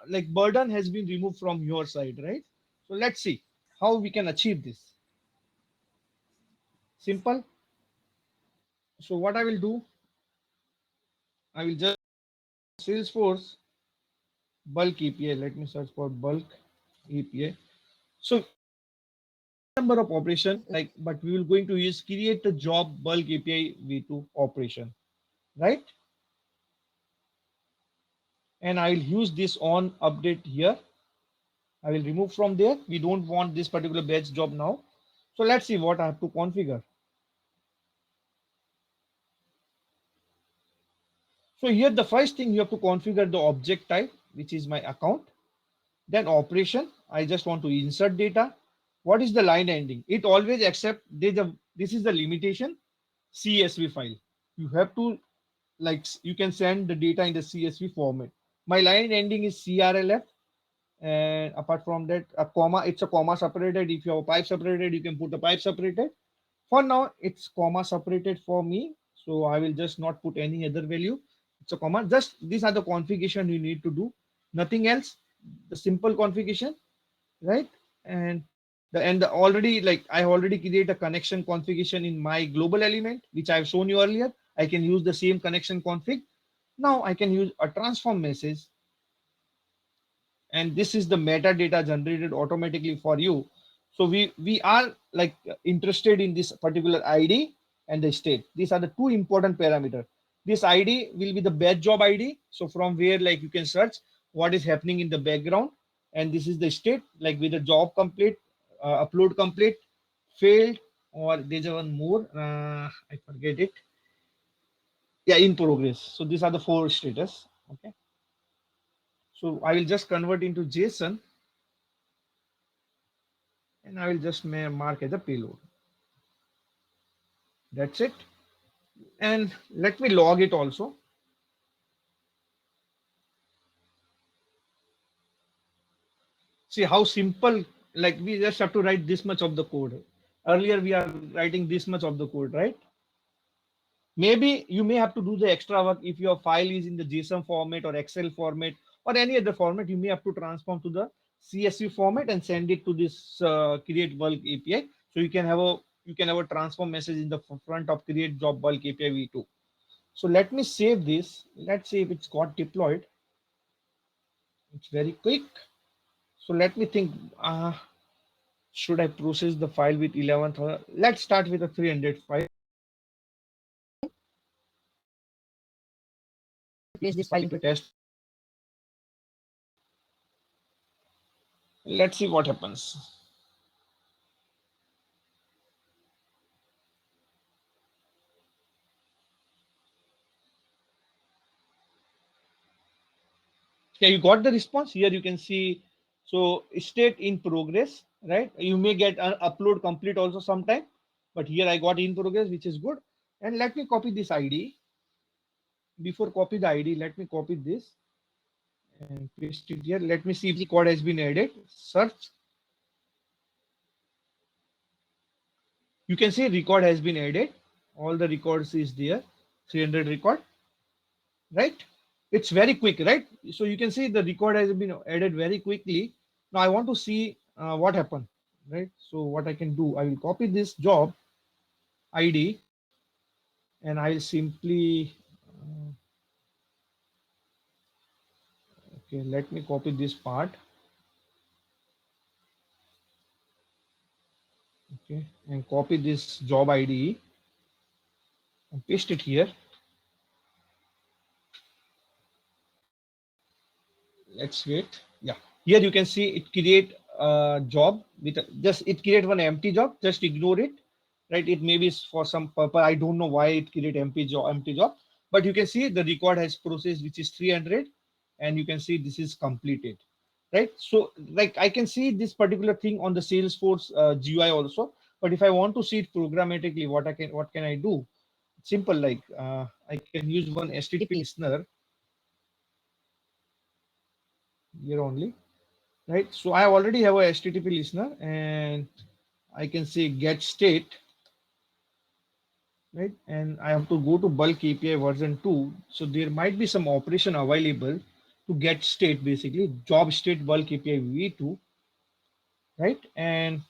like burden has been removed from your side, right? So let's see how we can achieve this. Simple. So what I will do, I will just Salesforce bulk API. Let me search for bulk API. So number of operation like, but we will going to use create the job bulk API v2 operation, right? And I will use this on update here. I will remove from there. We don't want this particular batch job now. So let's see what I have to configure. So here the first thing you have to configure the object type, which is my account. Then operation, I just want to insert data. What is the line ending? It always accept this is the limitation CSV file. You have to like you can send the data in the CSV format. My line ending is CRLF, and apart from that, a comma. It's a comma separated. If you have a pipe separated, you can put a pipe separated. For now, it's comma separated for me, so I will just not put any other value. It's a comma. Just these are the configuration you need to do. Nothing else. The simple configuration, right? And the already like I already create a connection configuration in my global element, which I've shown you earlier. I can use the same connection config. Now I can use a transform message, and this is the metadata generated automatically for you. So we are like interested in this particular ID and the state. These are the two important parameters. This ID will be the batch job ID, so from where like you can search what is happening in the background. And this is the state, like with the job complete, upload complete, failed, or there's one more, I forget it. Yeah, in progress. So these are the four status. Okay, so I will just convert into JSON, and I will just mark as a payload. That's it. And let me log it also. See how simple, like we just have to write this much of the code. Earlier we are writing this much of the code, right? Maybe you may have to do the extra work if your file is in the JSON format or Excel format or any other format. You may have to transform to the CSV format and send it to this create bulk API. So you can have a transform message in the front of create job bulk API v2. So let me save this. Let's see if it's got deployed. It's very quick. So let me think. Should I process the file with 11,000? Let's start with a 300 file. Place this file into test. Let's see what happens. Yeah, you got the response here. You can see, so state in progress, right? You may get an upload complete also sometime, but here I got in progress, which is good. And let me copy this ID. Before copy the ID, let me copy this and paste it here. Let me see if the code has been added. Search. You can see record has been added. All the records is there. 300 record, right? It's very quick, right? So you can see the record has been added very quickly. Now I want to see what happened, right? So what I can do, I will copy this job ID and I'll simply, okay, let me copy this part. Okay, and copy this job ID and paste it here. Let's wait. Yeah, here you can see it create a job with just it create one empty job. Just ignore it, right? It may be for some purpose. I don't know why it create empty job, but you can see the record has processed, which is 300, and you can see this is completed, right? So like I can see this particular thing on the Salesforce GUI also, but if I want to see it programmatically, what can I do? simple, like I can use one HTTP listener here only, right? So I already have a HTTP listener, and I can say get state, right? And I have to go to bulk API version 2. So there might be some operation available to get state, basically job state bulk API v2, right? And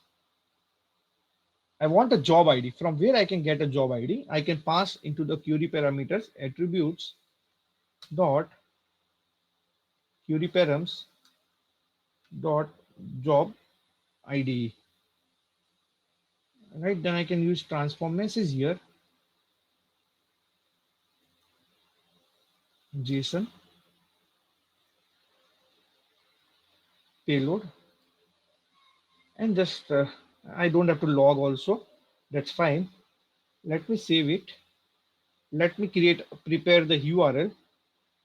I want a job ID. From where I can get a job ID, I can pass into the query parameters attributes dot query params dot job ID, right? Then I can use transform message here, JSON payload, and just I don't have to log also. That's fine. Let me save it. Let me prepare the URL.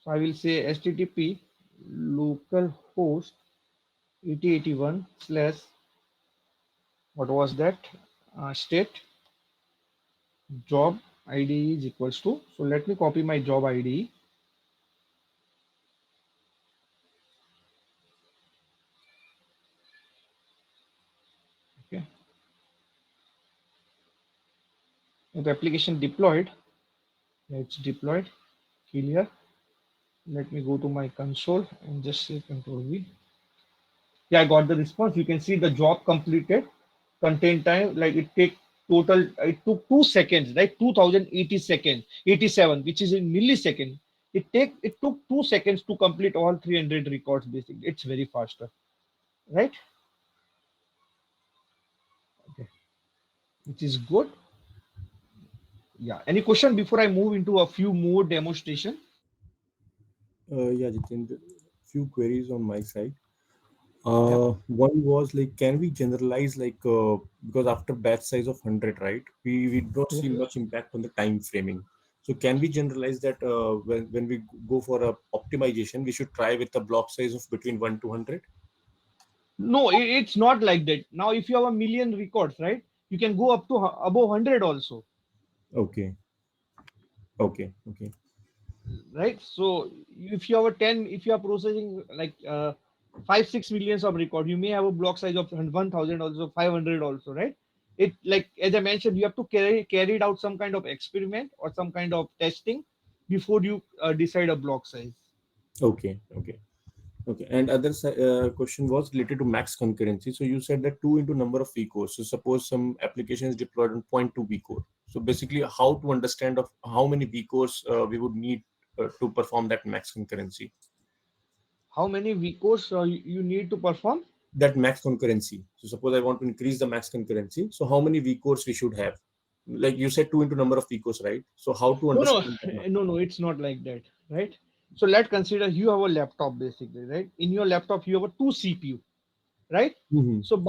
So I will say http localhost 8081 slash, what was that, state job ID is equals to. So let me copy my job ID. Okay. If application deployed, it's deployed. Clear. Let me go to my console and just say control V. Yeah, I got the response. You can see the job completed. Contain time, like it took 2 seconds, right? 2080 seconds, 87, which is in millisecond. It took 2 seconds to complete all 300 records. Basically, it's very faster, right? Okay, which is good. Yeah. Any question before I move into a few more demonstration? Yeah, Jitendra, few queries on my side. Yep. One was like, can we generalize because after batch size of 100, right? We don't Yeah. see much impact on the time framing. So can we generalize that when we go for a optimization, we should try with a block size of between 1 to 100? No, it's not like that. Now, if you have a million records, right, you can go up to above 100 also, Okay, okay. right? So if you have a 10, if you are processing like 5-6 millions of record, you may have a block size of 1000 also, 500 also, right? It, like as I mentioned, you have to carry out some kind of experiment or some kind of testing before you decide a block size. Okay. And other question was related to max concurrency. So you said that 2 into number of vcores. So suppose some application is deployed on zero point 0.2 vcore. So basically, how to understand of how many vcores we would need to perform that max concurrency? How many vcores you need to perform? That max concurrency. So suppose I want to increase the max concurrency. So how many vcores we should have? Like you said, 2 into number of vcores, right? So how to No, no, understand that number? no, no, it's not like that, right? So let's consider you have a laptop basically, right? In your laptop, you have a two CPU, right? Mhm. So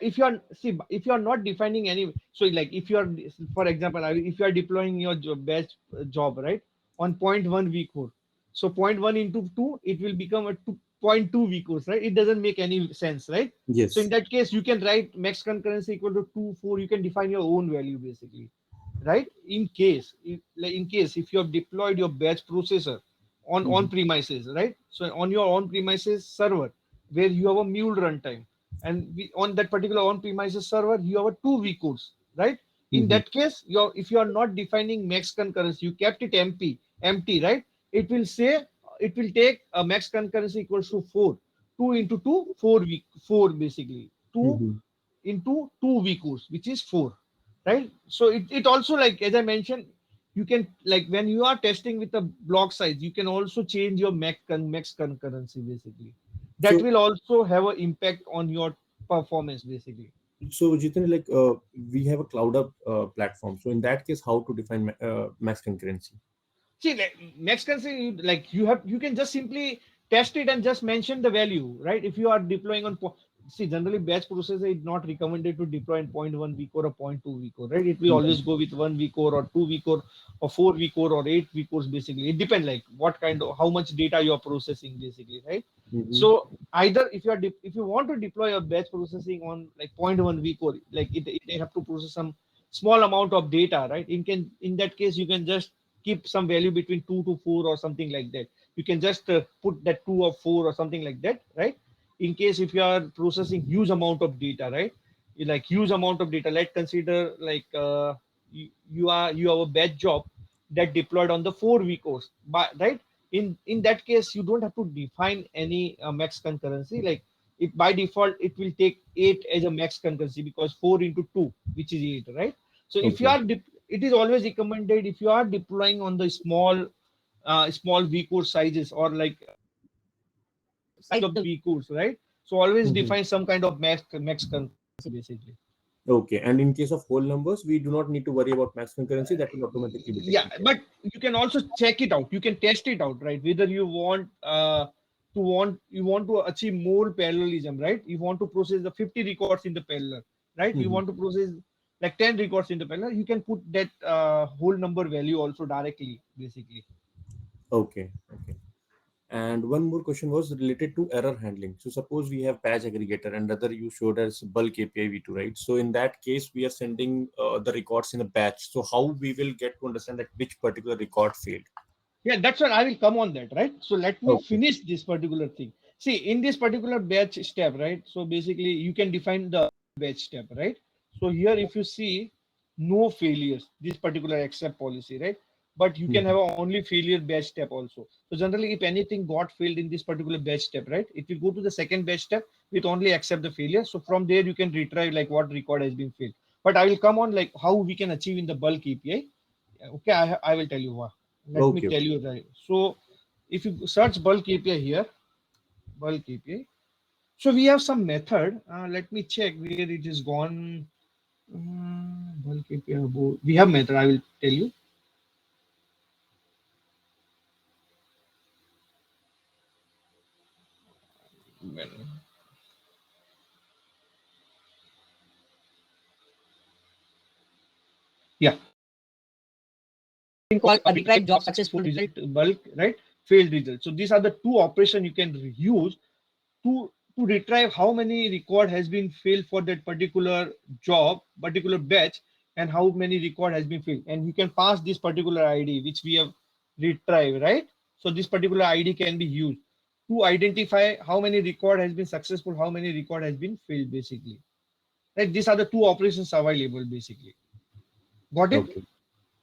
if you are, see, if you are not defining any, so like if you are, for example, if you are deploying your batch job, right, on point 0.1 vcore, so point 0.1 into 2, it will become a 2.2 vcores, right? It doesn't make any sense, right? So in Yes. that case, you can write max concurrency equal to 2 4. You can define your own value basically, right? In case if you have deployed your batch processor on Mhm. premises, right? So on your on premises server where you have a mule runtime, and on that particular on premises server you have a two vcores, right? In Mhm. that case, if you are not defining max concurrency, you kept it empty, right? It will say, it will take a max concurrency equals to 4. 2 into 2, 4 basically. 2 Mhm. into 2 vcores, which is 4, right? So it also, like as I mentioned, you can, like when you are testing with a block size, you can also change your max concurrency basically. That So will also have an impact on your performance basically. So, Jitin, we have a cloud up platform. So, in that case, how to define max concurrency? See, like next concern, like you can just simply test it and just mention the value, right? If you are deploying on, see, generally batch processor is not recommended to deploy in point 0.1 week or a point 0.2 week, right? It will always go with 1 week or 2 week or 4 week or 8 week basically. It depends like what kind of, how much data you are processing basically, right? Mm-hmm. So either if you are if you want to deploy a batch processing on like point 0.1 week, or like it have to process some small amount of data, right? In that case, you can just keep some value between 2 to 4 or something like that. You can just put that 2 or 4 or something like that, right? In case if you are processing huge amount of data, right? Like huge amount of data, let's consider like you have a batch job that deployed on the 4 week course, but right, in that case you don't have to define any max concurrency. Like it by default it will take 8 as a max concurrency, because 4 into 2, which is 8, right? So if you Okay. are it is always recommended, if you are deploying on the small vcourse sizes, or like size of the vcourse, right? So always Mhm. define some kind of max concurrency basically. Okay. And in case of whole numbers, we do not need to worry about max concurrency. That will automatically be Yeah, taken care. but you can also check it out, you can test it out, right? Whether you want you want to achieve more parallelism, right? You want to process the 50 records in the parallel, right? You Mhm. want to process like 10 records in the parallel, you can put that whole number value also directly basically. Okay. Okay. And one more question was related to error handling. So suppose we have batch aggregator and other you showed as bulk API V2, right? So in that case, we are sending the records in a batch. So how we will get to understand that which particular record failed? Yeah, that's what I will come on that, right? So let me Okay. finish this particular thing. See, in this particular batch step, right? So basically, you can define the batch step, right? So here, if you see no failures, this particular accept policy, right? But you can have Mhm. a only failure batch step also. So generally, if anything got failed in this particular batch step, right, it will go to the second batch step with only accept the failure. So from there, you can retrieve like what record has been failed. But I will come on like how we can achieve in the bulk API. Okay, I will tell you what. Let me Okay. tell you that. So if you search bulk API here, bulk API. So we have some method. Let me check where it is gone. Bulk API. We have method. I will tell you. Yeah. Called a retrieve job successful result bulk, right? Failed result. So these are the two operations you can use to retrieve how many record has been failed for that particular job, particular batch, and how many record has been failed. And you can pass this particular ID which we have retrieved, right? So this particular ID can be used to identify how many record has been successful, how many record has been failed, basically. Right? These are the two operations available, basically. Got it? Okay.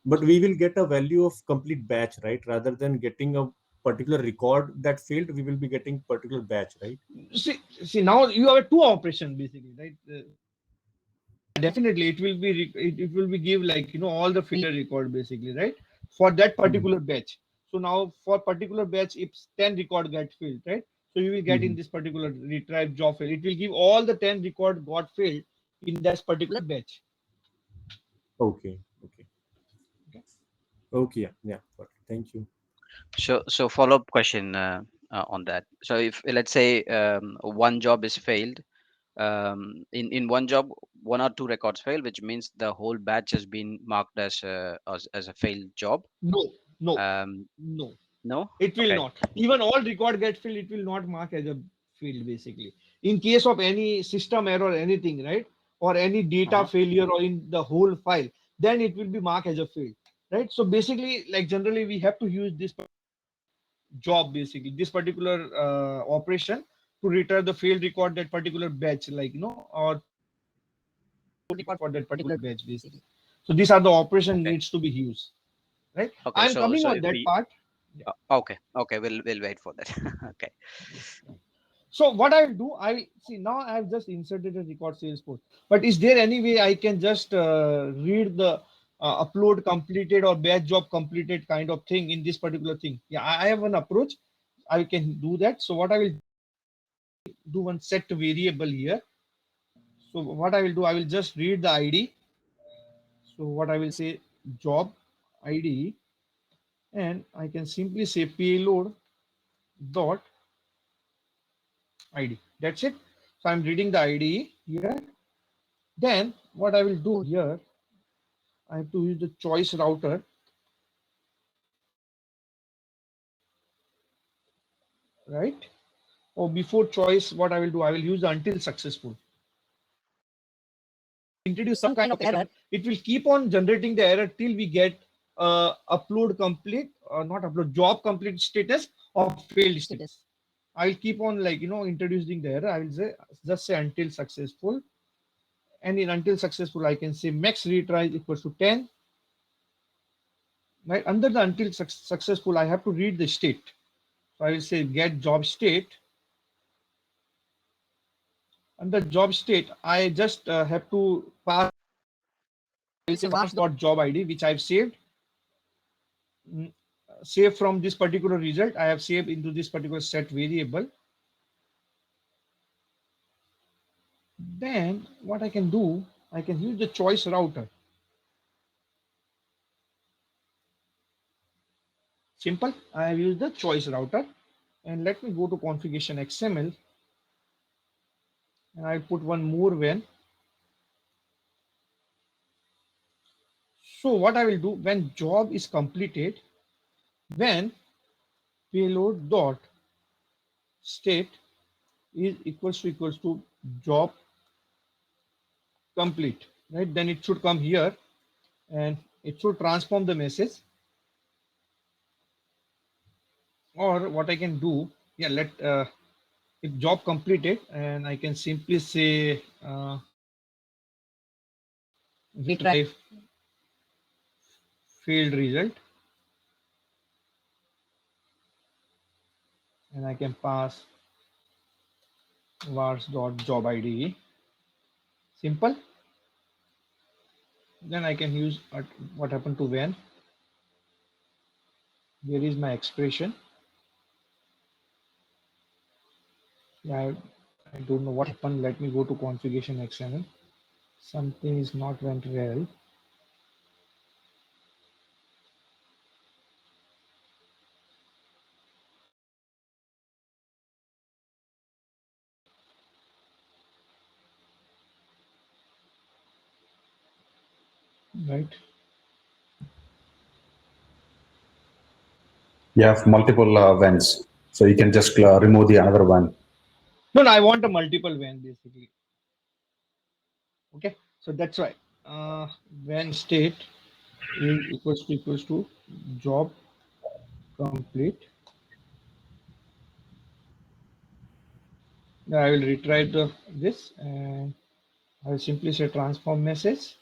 But we will get a value of complete batch, right? Rather than getting a particular record that failed, we will be getting particular batch, right? See, now you have two operations basically, right? Definitely, it will be it will be give like all the failure record basically, right? For that Mhm. particular batch. So now for particular batch, if 10 record get failed, right? So you will get in Mhm. this particular retrieve job fail. It will give all the 10 record got failed in that particular batch. Okay. Okay. Okay. Okay. Yeah. Yeah. Got it. Thank you. So follow-up question on that. So if let's say one job is failed, in one job, one or two records fail, which means the whole batch has been marked as a failed job. No, no, Um, no. no. It will Okay. not. Even all record get filled, it will not mark as a field basically. In case of any system error, anything, right? Or any data Uh-huh. failure or in the whole file, then it will be marked as a field, right? So basically, like generally, we have to use this job basically, this particular operation to return the field record that particular batch, like or record for that particular batch basically. So these are the operation Okay. needs to be used, right? Okay. I'm So coming so on if that we part. okay, okay, we'll wait for that. Okay. So what I will do, I will see now I have just inserted a record Salesforce. But is there any way I can just read the upload completed or batch job completed kind of thing in this particular thing? Yeah, I have an approach. I can do that. So what I will do, one set variable here. So what I will do, I will just read the ID. So what I will say job ID, and I can simply say payload dot ID. That's it. So I'm reading the ID here. Then what I will do here, I have to use the choice router, right? Or before choice, what I will do, I will use the until successful. introduce some kind of error, it will keep on generating the error till we get upload complete or not upload job complete status or failed status. I'll keep on like introducing the error. I will say just say until successful, and in until successful I can say max retry equals to 10. Right under the until successful I have to read the state. So I will say get job state. Under job state I just have to pass job ID which I've saved. Mm, Save from this particular result I have saved into this particular set variable. Then what I can do, I can use the choice router. Simple. I have used the choice router, and let me go to configuration XML, and I'll put one more when. So what I will do when job is completed, when payload dot state is equals to job complete, right? Then it should come here, and it should transform the message. Or what I can do, yeah, if job completed, and I can simply say retry field result, and I can pass vars dot job ID. Simple. Then I can use what happened to when. Here is my expression. Yeah, I don't know what happened. Let me go to configuration XML. Something is not went well. Right. You have multiple vents, so you can just remove the another one. No, I want a multiple when basically. Okay, so that's why when state is equals to job complete. Now I will retry this, and I will simply say transform message.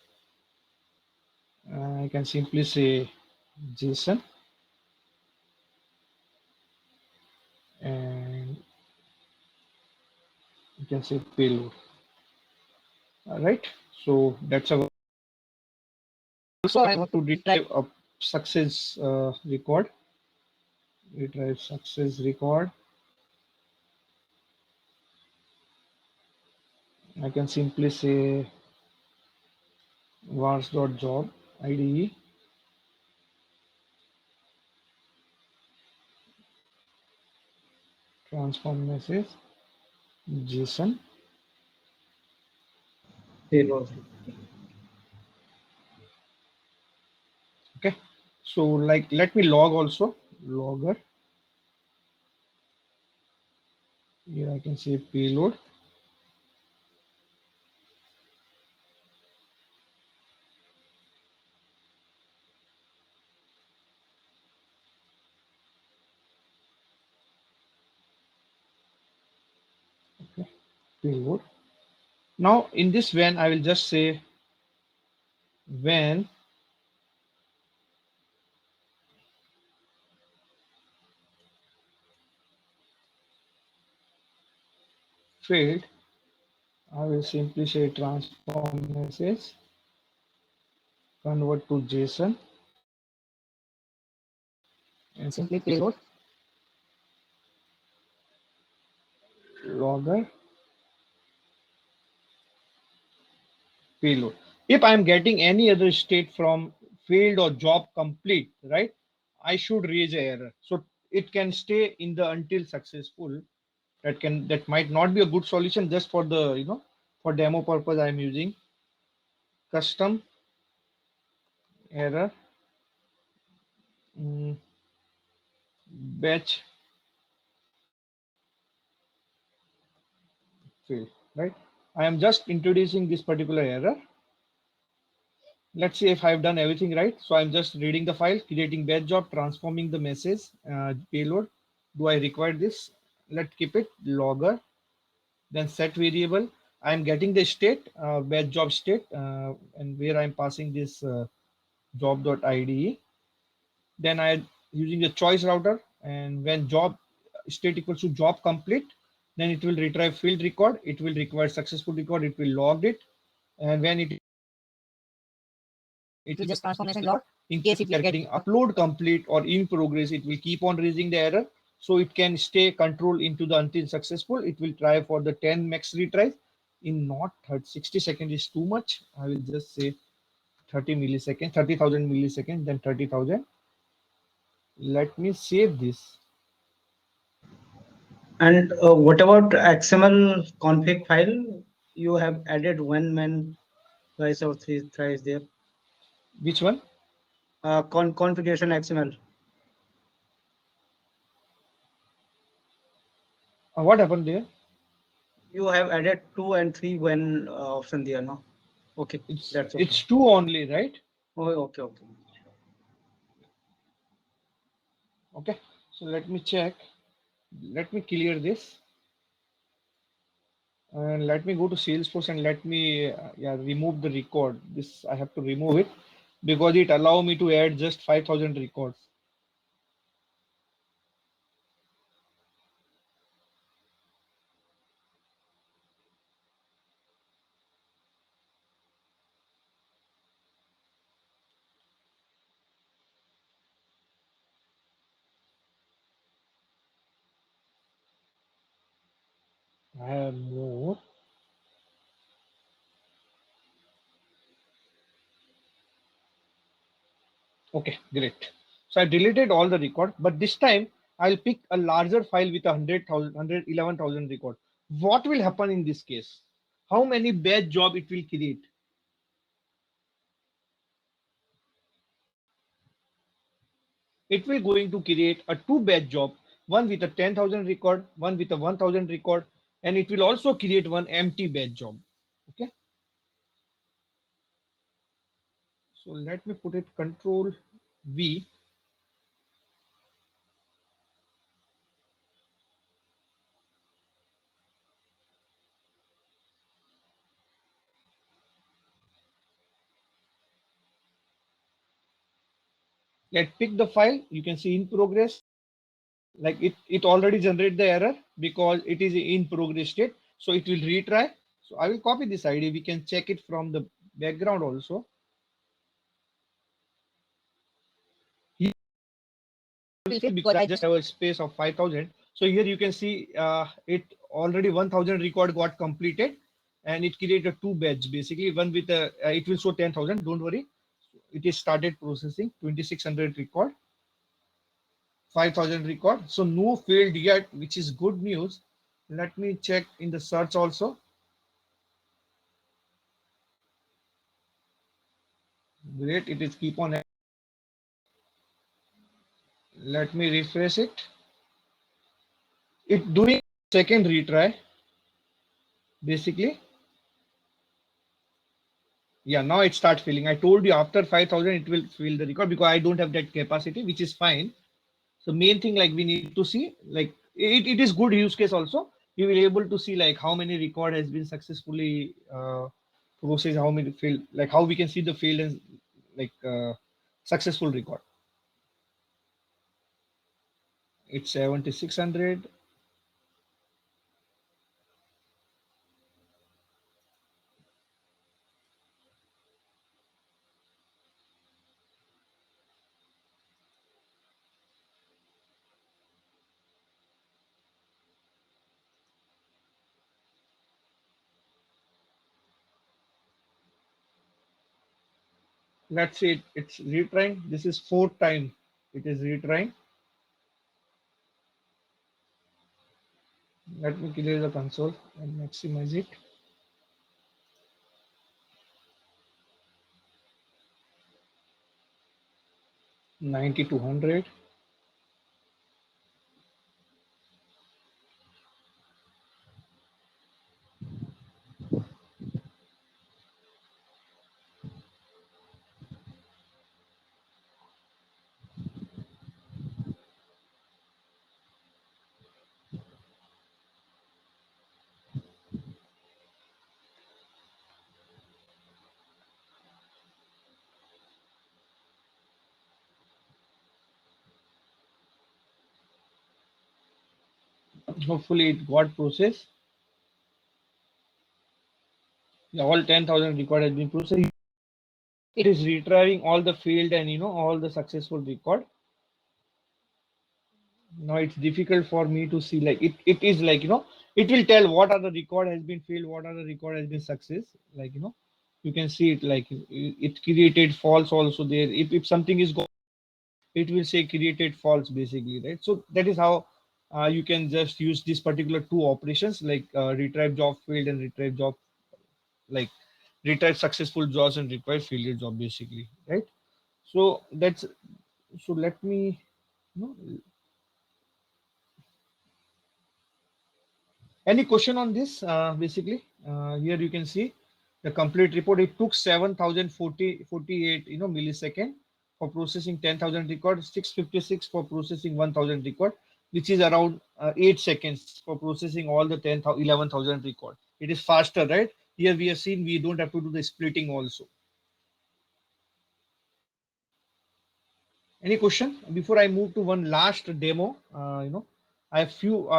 I can simply say JSON, and you can say payload. All right. So that's our. So I want to retrieve a success record. Retrieve success record. I can simply say vars.job IDE, transform message, JSON. Payload. Okay. So like let me log also logger. Here I can say payload. Okay. Payload. Now in this when I will just say when failed, I will simply say transform message, convert to JSON, and simply payload logger payload. If I'm getting any other state from failed or job complete, right, I should raise an error. So it can stay in the until successful. That might not be a good solution. Just for the for demo purpose I'm using custom error batch fail, right? I am just introducing this particular error. Let's see if I've done everything right. So I'm just reading the file, creating batch job, transforming the message payload. Do I require this? Let's keep it logger. Then set variable. I'm getting the state, batch job state, and where I'm passing this job.ide. Then I using the choice router, and when job state equals to job complete, then it will retrieve field record. It will require successful record. It will log it, and when it will just transformation log. In case if you are getting upload complete or in progress, it will keep on raising the error. So it can stay control into the until successful. It will try for the 10 max retries in not 60 seconds is too much. I will just say 30 milliseconds, 30,000 milliseconds, then 30,000. Let me save this. And what about XML config file? You have added one man twice or three thrice there. Which one? Configuration XML. What happened there? You have added 2 and 3 when option there, no? Okay, that's okay. It's two only, right? Oh, okay, okay. Okay. So let me check. Let me clear this. And let me go to Salesforce and let me remove the record. This I have to remove it because it allow me to add just 5,000 records. I have more. Okay, great. So I deleted all the record, but this time I'll pick a larger file with 100,000, 111,000 record. What will happen in this case? How many batch job it will create? It will going to create a two batch job, one with a 10,000 record, one with a 1,000 record, and it will also create one empty batch job. Okay. So let me put it Control V. Let's pick the file. You can see in progress. Like it already generated the error because it is in progress state. So it will retry. So I will copy this ID. We can check it from the background also. Because I just have a space of 5,000. So here you can see it already 1,000 record got completed and it created two batch basically one with a it will show 10,000. Don't worry. It is started processing 2,600 record, 5,000 record. So no failed yet, which is good news. Let me check in the search also. Great, it is keep on. Let me refresh it. It doing second retry basically. Yeah, now it starts filling. I told you after 5,000 it will fill the record because I don't have that capacity, which is fine. So main thing like we need to see like it is good use case also. You will able to see like how many record has been successfully processed, how many failed, like how we can see the failed and like successful record. It's 7,600. Let's say it's retrying. This is fourth time it is retrying. Let me clear the console and maximize it. $9,200. Hopefully it got processed. Yeah, all 10,000 record has been processed. It is retrieving all the failed and all the successful record. Now it's difficult for me to see, like it is like it will tell what are the record has been failed, what are the record has been success. Like you can see it, like it created false also there. If something is gone, it will say created false basically, right? So that is how you can just use this particular two operations, like retrieve job failed and retrieve job, like retrieve successful jobs and retrieve failure job basically, right? So that's, so let me you know, any question on this? Basically, here you can see the complete report. It took 7,048, millisecond for processing 10,000 records, 656 for processing 1,000 record, which is around 8 seconds for processing all the 10,000, 11,000 record. It is faster, right? Here we have seen we don't have to do the splitting also. Any question before I move to one last demo? I have few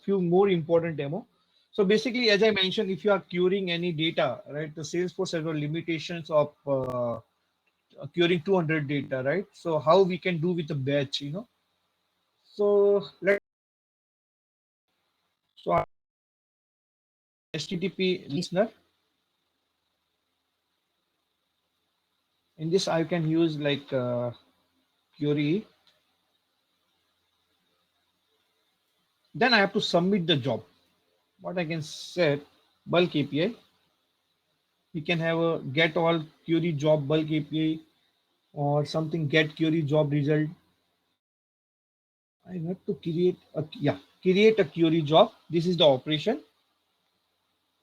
more important demo. So basically, as I mentioned, if you are querying any data, right, the Salesforce has got limitations of querying 200 data, right? So how we can do with the batch? So let so I HTTP listener. In this, I can use like query. Then I have to submit the job. What I can set bulk API. We can have a get all query job bulk API or something, get query job result. I have to create a query job. This is the operation.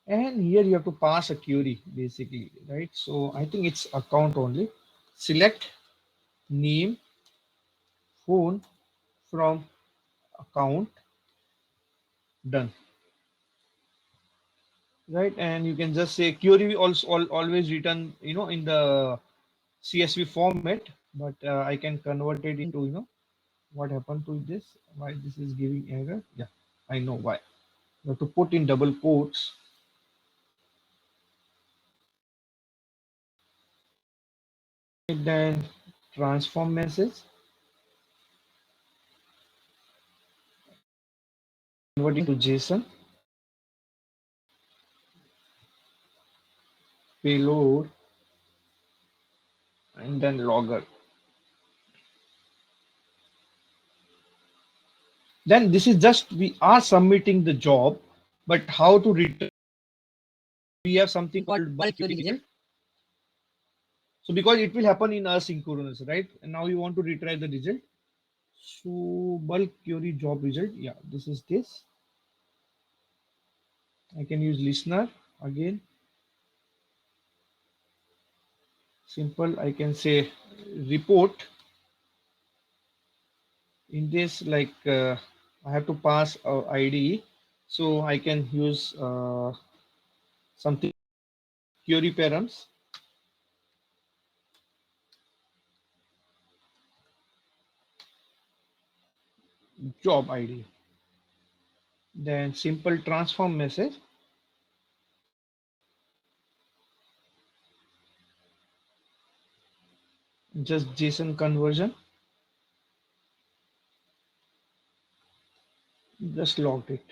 And here you have to pass a query basically, right? So I think it's account only. Select name, phone from account, done. Right, and you can just say query also always written in the CSV format, but I can convert it into what happened to this, why this is giving error. Yeah, I know why. You have to put in double quotes. Then transform message, convert it to JSON, payload, and then logger. Then this is just, we are submitting the job, but how to return? We have something called bulk query result. So because it will happen in asynchronous, right? And now you want to retrieve the result. So bulk query job result. Yeah, this is this. I can use listener again. Simple. I can say report. In this, like I have to pass ID, so I can use something query params job ID. Then simple transform message. Just JSON conversion. Just logged it.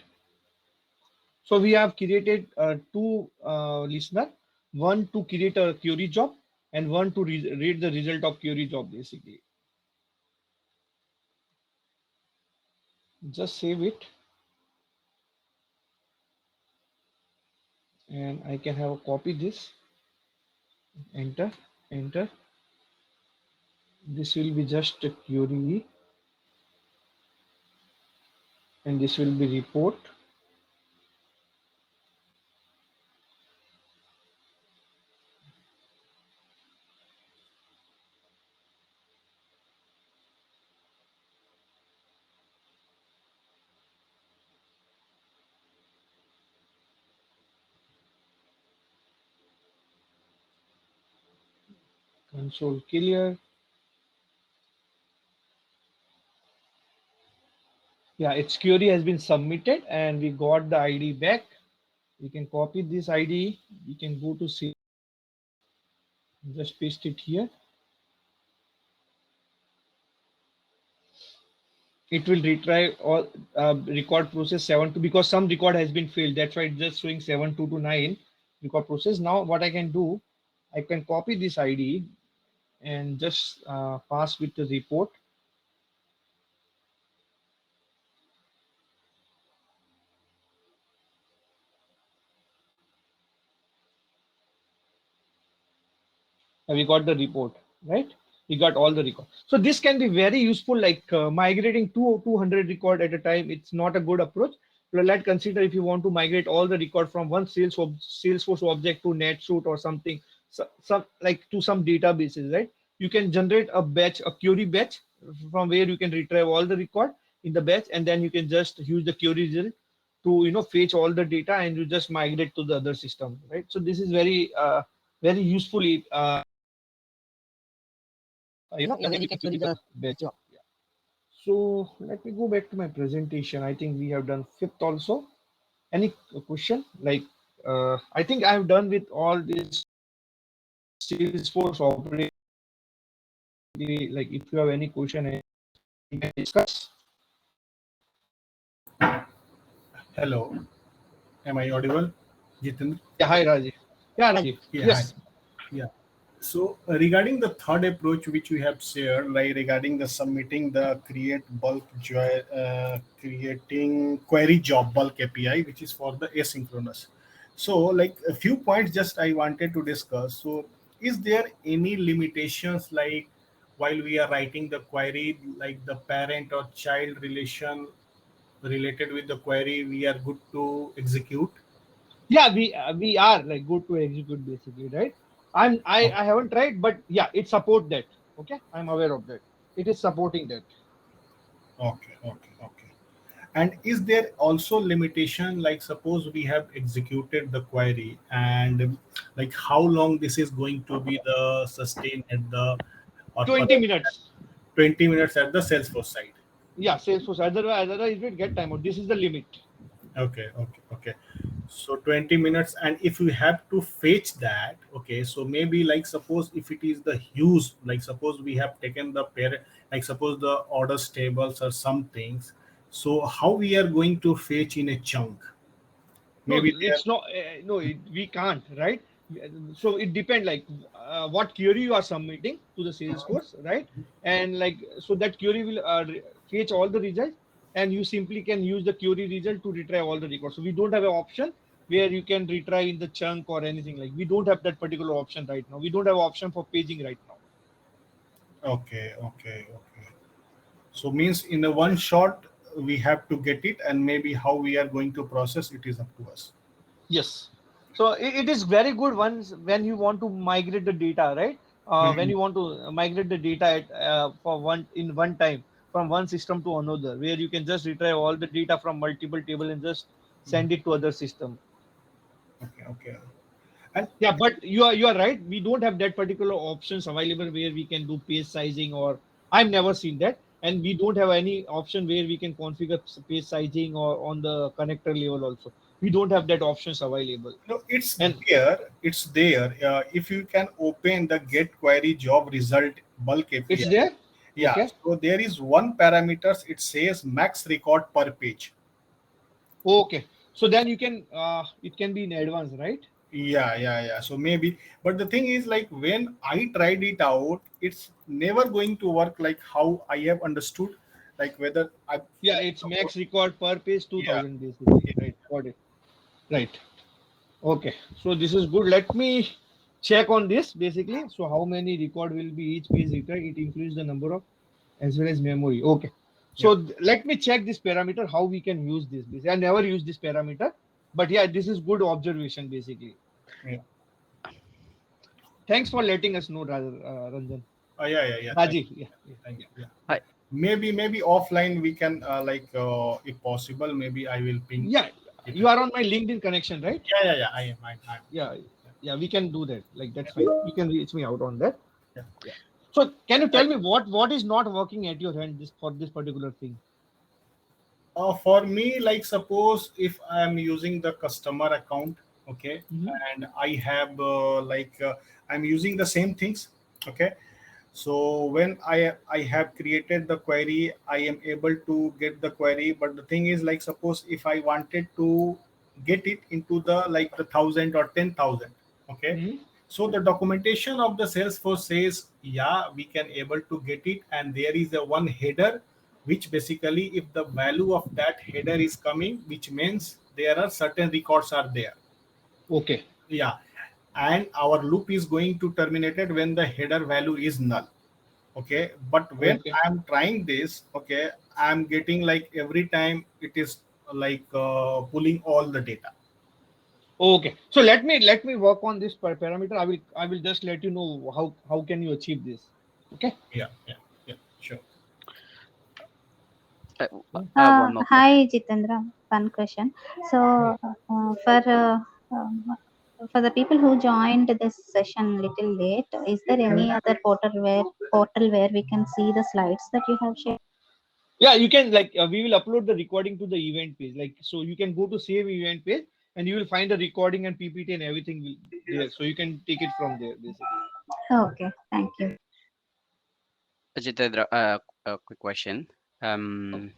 So we have created two listener, one to create a query job and one to read the result of query job basically. Just save it. And I can have a copy this, enter, enter. This will be just a query and this will be report. Console clear. Yeah, its query has been submitted and we got the ID back. We can copy this ID. We can go to see, just paste it here. It will retry all record process 7 2 because some record has been failed. That's why it's just showing 7 2 to 9 record process. Now what I can do, I can copy this ID and just pass with the report. We got the report, right? We got all the record. So this can be very useful, like migrating 200 record at a time. It's not a good approach. So let's consider if you want to migrate all the record from one Salesforce object to NetSuite or something, some like to some databases, right? You can generate a batch, a query batch from where you can retrieve all the record in the batch, and then you can just use the query result to fetch all the data and you just migrate to the other system, right? So this is very useful when you can query the batch. Yeah. So let me go back to my presentation. I think we have done fifth also. Any question? Like I think I have done with all this Salesforce operating. Like if you have any question, we can discuss. Hello, am I audible, Jitendra? Yeah, hi Rajiv. Yeah, Rajiv. Yeah, Yes. hi. Yeah. So regarding the third approach which we have shared, like regarding the submitting the creating query job bulk API, which is for the asynchronous. So like a few points just I wanted to discuss. So is there any limitations like while we are writing the query, like the parent or child relation related with the query, we are good to execute? Yeah, we are like good to execute basically, right? I haven't tried, but yeah, it support that. Okay, I'm aware of that. It is supporting that. Okay, okay, okay. And is there also limitation, like suppose we have executed the query and like how long this is going to be the sustain at the or 20 minutes. 20 minutes at the Salesforce side? Yeah, Salesforce. Otherwise it will get timeout. This is the limit. Okay, okay, okay. So 20 minutes, and if you have to fetch that, okay, so maybe like suppose if it is the huge, like suppose we have taken the parent, like suppose the orders tables or some things, so how we are going to fetch in a chunk? No, Maybe there. it's not. No, we can't, right? So it depends, like what query you are submitting to the Salesforce, right? And like so that query will fetch all the results, and you simply can use the query result to retrieve all the records. So we don't have an option where you can retrieve in the chunk or anything like. We don't have that particular option right now. We don't have option for paging right now. Okay, okay, okay. So means in the one shot we have to get it, and maybe how we are going to process it is up to us. Yes. So it is very good once when you want to migrate the data, right? When Mhm. you want to migrate the data for one time from one system to another, where you can just retrieve all the data from multiple table and just send it to other system. Okay, okay. And Yeah, but you are right. We don't have that particular options available where we can do page sizing or I've never seen that, and we don't have any option where we can configure page sizing or on the connector level also. We don't have that options available. no, it's And there. It's there. If you can open the get query job result bulk it's API, there. yeah. Okay. So there is one parameters. It says max record per page. Okay. So then you can it can be in advance, right? Yeah, yeah, yeah. So maybe, but the thing is, like when I tried it out, it's never going to work like how I have understood. Like whether I, Yeah, like, it's max record per page yeah, 2000 basically. yeah. Right. Got it. Right. Okay. So this is good. Let me check on this basically. So how many record will be each page record? It includes the number of as well as memory. Okay. Yeah. So let me check this parameter, how we can use this. Basically. I never use this parameter, but yeah, this is good observation basically. Yeah. Thanks for letting us know, Ranjan. Yeah, yeah, yeah. Thank Rajiv. you. Yeah. Yeah, thank Yeah. you. Yeah. Hi. Maybe offline we can if possible, maybe I will ping. Yeah, It. you are on my LinkedIn connection, right? Yeah, yeah, yeah. I am. I'm. Yeah, yeah, we can do that. Like that's fine. You can reach me out on that. Yeah. Yeah. So can you I, tell me what is not working at your hand this for this particular thing? For me, like suppose if I am using the customer account, okay, Mhm. and I have I'm using the same things, okay. So when I have created the query, I am able to get the query. But the thing is, like suppose if I wanted to get it into the like the 1,000 or 10,000, okay. Mhm. So the documentation of the Salesforce says, yeah, we can able to get it, and there is a one header, which basically if the value of that header is coming, which means there are certain records are there. Okay. Yeah, and our loop is going to terminate it when the header value is null. Okay, but when Okay. I'm trying this, okay, I'm getting like every time it is pulling all the data. Okay. So let me work on this parameter. I will just let you know how can you achieve this. Okay. Yeah, yeah, yeah, sure. One more question. Hi, Jitendra. One question. So, um, for the people who joined this session little late, is there any other portal where we can see the slides that you have shared? Yeah, you can like we will upload the recording to the event page. Like so, you can go to save event page and you will find the recording and PPT and everything will there. So you can take it from there basically. Okay, thank you. Jitendra, a quick question. Um,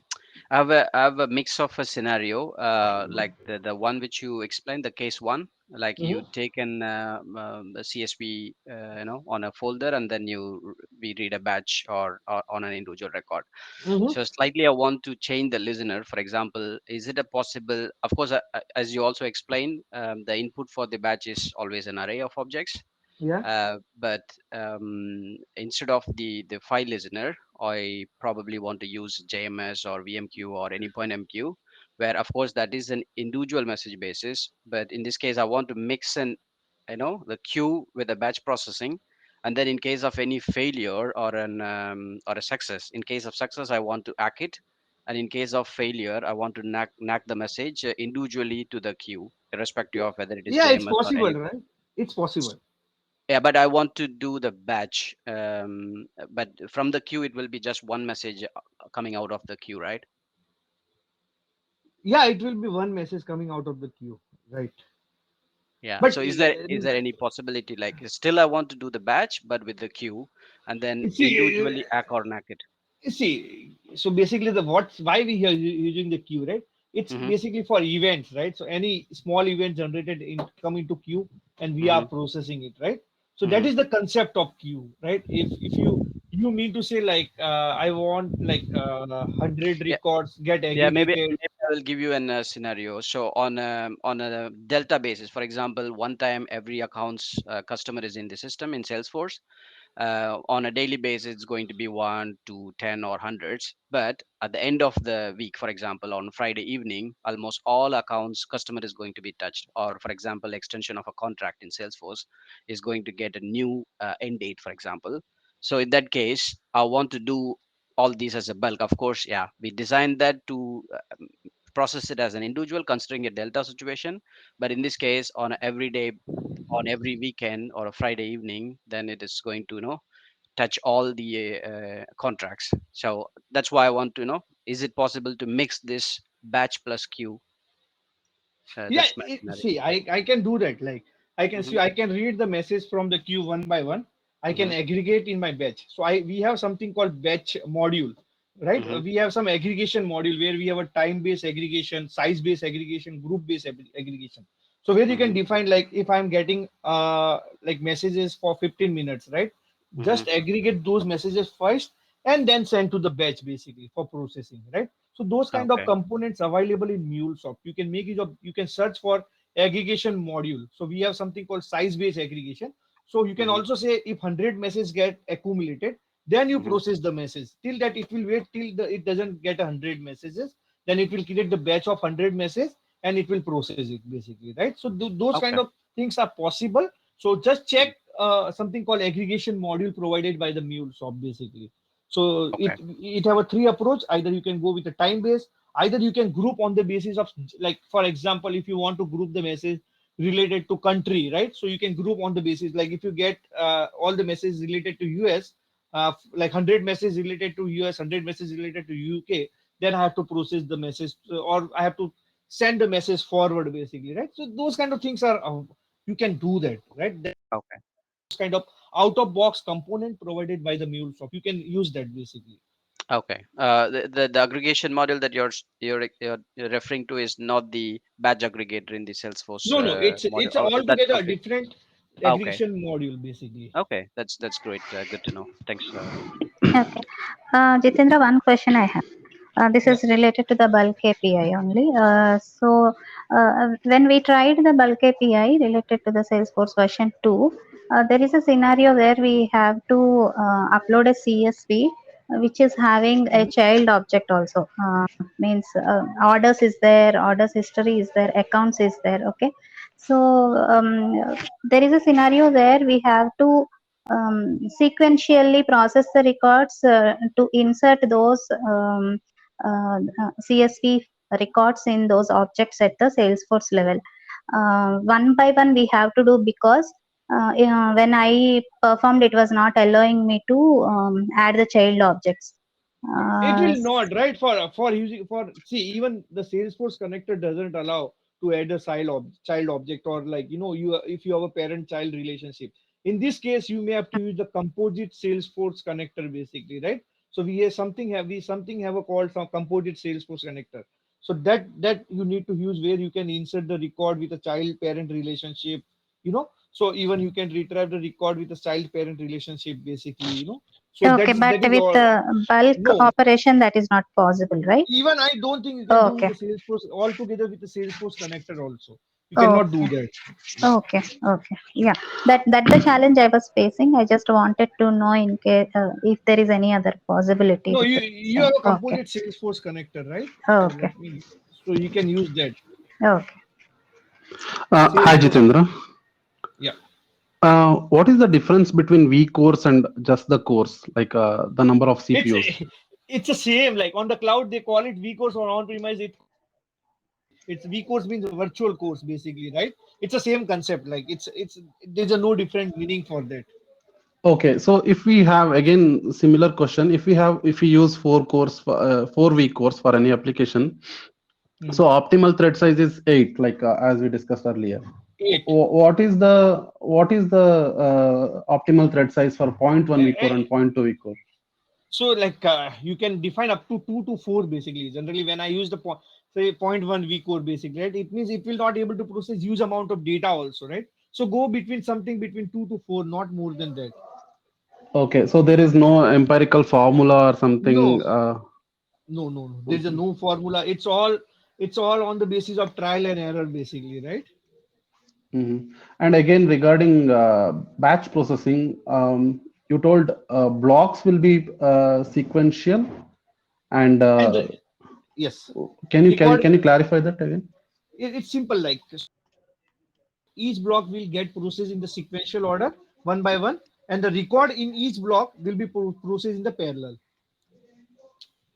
I have a mix of a scenario, like the one which you explained, the case one, like you Mhm. take an a CSV, on a folder, and then we read a batch or on an individual record. Mhm. So slightly, I want to change the listener. For example, is it a possible? Of course, as you also explained, the input for the batch is always an array of objects, Yeah. but instead of the file listener, I probably want to use JMS or VMQ or any point MQ, where of course that is an individual message basis. But in this case, I want to mix in, the queue with the batch processing, and then in case of any failure or a success, in case of success, I want to hack it, and in case of failure, I want to knack the message individually to the queue, irrespective of whether it is Yeah, it's JMS or possible, any. right? It's possible. Yeah, but I want to do the batch. But from the queue, it will be just one message coming out of the queue, right? Yeah, it will be one message coming out of the queue, right? Yeah. But So is there any possibility, like still I want to do the batch, but with the queue, and then see, individually hack or knack it? see, so basically the what's why we are using the queue, right? It's Mm-hmm. basically for events, right? So any small event generated in come into queue and we are Mm-hmm. processing it, right? So that Mm-hmm. is the concept of queue, right? If you mean to say like I want like 100 Yeah. records get Yeah. Maybe aggregated. I will give you an scenario. So on a delta basis, for example, one time every accounts customer is in the system in Salesforce. On a daily basis it's going to be 1 to 10 or hundreds, but at the end of the week, for example on Friday evening, almost all accounts customer is going to be touched, or for example extension of a contract in Salesforce is going to get a new end date, for example. So in that case, I want to do all these as a bulk. Of course, yeah, we designed that to process it as an individual considering a delta situation, but in this case on a every day, on every weekend or a Friday evening, then it is going to touch all the contracts. So that's why I want to know, is it possible to mix this batch plus queue? Yeah, That's my scenario. see, I can do that. Like I can Mm-hmm. see, I can read the message from the queue one by one. I can Mm-hmm. aggregate in my batch. So we have something called batch module, right? Mm-hmm. We have some aggregation module where we have a time-based aggregation, size-based aggregation, group-based aggregation. So where you can Mm-hmm. define like if I'm getting like messages for 15 minutes, right? Mm-hmm. Just aggregate those messages first and then send to the batch basically for processing, right? So those kind of Okay. components available in MuleSoft. You can make use of, you can search for aggregation module. So we have something called size-based aggregation. So you can Mm-hmm. also say if 100 messages get accumulated, then you Mm-hmm. process the message. Till that it will wait till it doesn't get 100 messages. Then it will create the batch of 100 messages and it will process it basically, right? So those kind Okay. of things are possible. So just check something called aggregation module provided by the MuleSoft basically. So Okay. it have a three approach. Either you can go with a time base, either you can group on the basis of like for example, if you want to group the message related to country, right? So you can group on the basis like if you get all the messages related to US, like 100 messages related to US, 100 messages related to UK. then I have to process the message, or I have to send the message forward basically, right? So those kind of things are you can do that, right? That Okay. kind of out of box component provided by the MuleSoft. You can use that basically. Okay. The aggregation model that you're referring to is not the badge aggregator in the Salesforce No, no, model. it's Oh, that's altogether a complete. different Okay. aggregation module basically. Okay. That's great. Good to know. Thanks. Okay. Jitendra, one question I have. This Yeah. is related to the bulk API only. When we tried the bulk API related to the Salesforce version 2, there is a scenario where we have to upload a CSV which is having a child object also. Means orders is there, orders history is there, accounts is there. Okay. So there is a scenario where we have to sequentially process the records to insert those CSV records in those objects at the Salesforce level. One by one we have to do, because when I performed, it was not allowing me to add the child objects. It Uh, will not, right? For using for see, even the Salesforce connector doesn't allow to add a child object, or like you if you have a parent-child relationship. In this case, you may have to use the composite Salesforce connector basically, right? So we something have a called some composite Salesforce connector. So that you need to use, where you can insert the record with a child-parent relationship, So even you can retrieve the record with a child-parent relationship basically. So okay, but that is with all. bulk No, operation, that is not possible, right? even I don't think you can do with Okay, the Salesforce altogether with the Salesforce connector also. You cannot do okay. that. Okay, okay. Yeah, that the challenge I was facing. I just wanted to know in case if there is any other possibility No, with you same. have a Okay, composite Salesforce connector, right? So okay, let me. So you can use that okay. Hi, Salesforce. Jitendra. Yeah, What is the difference between V cores and just the cores, like the number of it's CPUs? it's the same. Like on the cloud, they call it vCores, or on premise, it's vCores means virtual course basically, right? It's the same concept. Like it's there's a no different meaning for that. Okay, so if we have again similar question, if we use four V cores for any application, so Mhm. optimal thread size is 8, like as we discussed earlier. 8. What is the optimal thread size for point one V core and point two V core? So like you can define up to 2 to 4 basically. Generally, when I use the say 0.1 V core basically, right? It means it will not able to process huge amount of data also, right? So go between something between 2 to 4, not more than that. Okay, so there is no empirical formula or No, something. no. There's a no formula. It's all on the basis of trial and error basically, right? Mhm. And again, regarding batch processing, you told blocks will be sequential, and And yes, can you can you record. can you clarify that again? It's simple. Like each block will get processed in the sequential order one by one, and the record in each block will be processed in the parallel.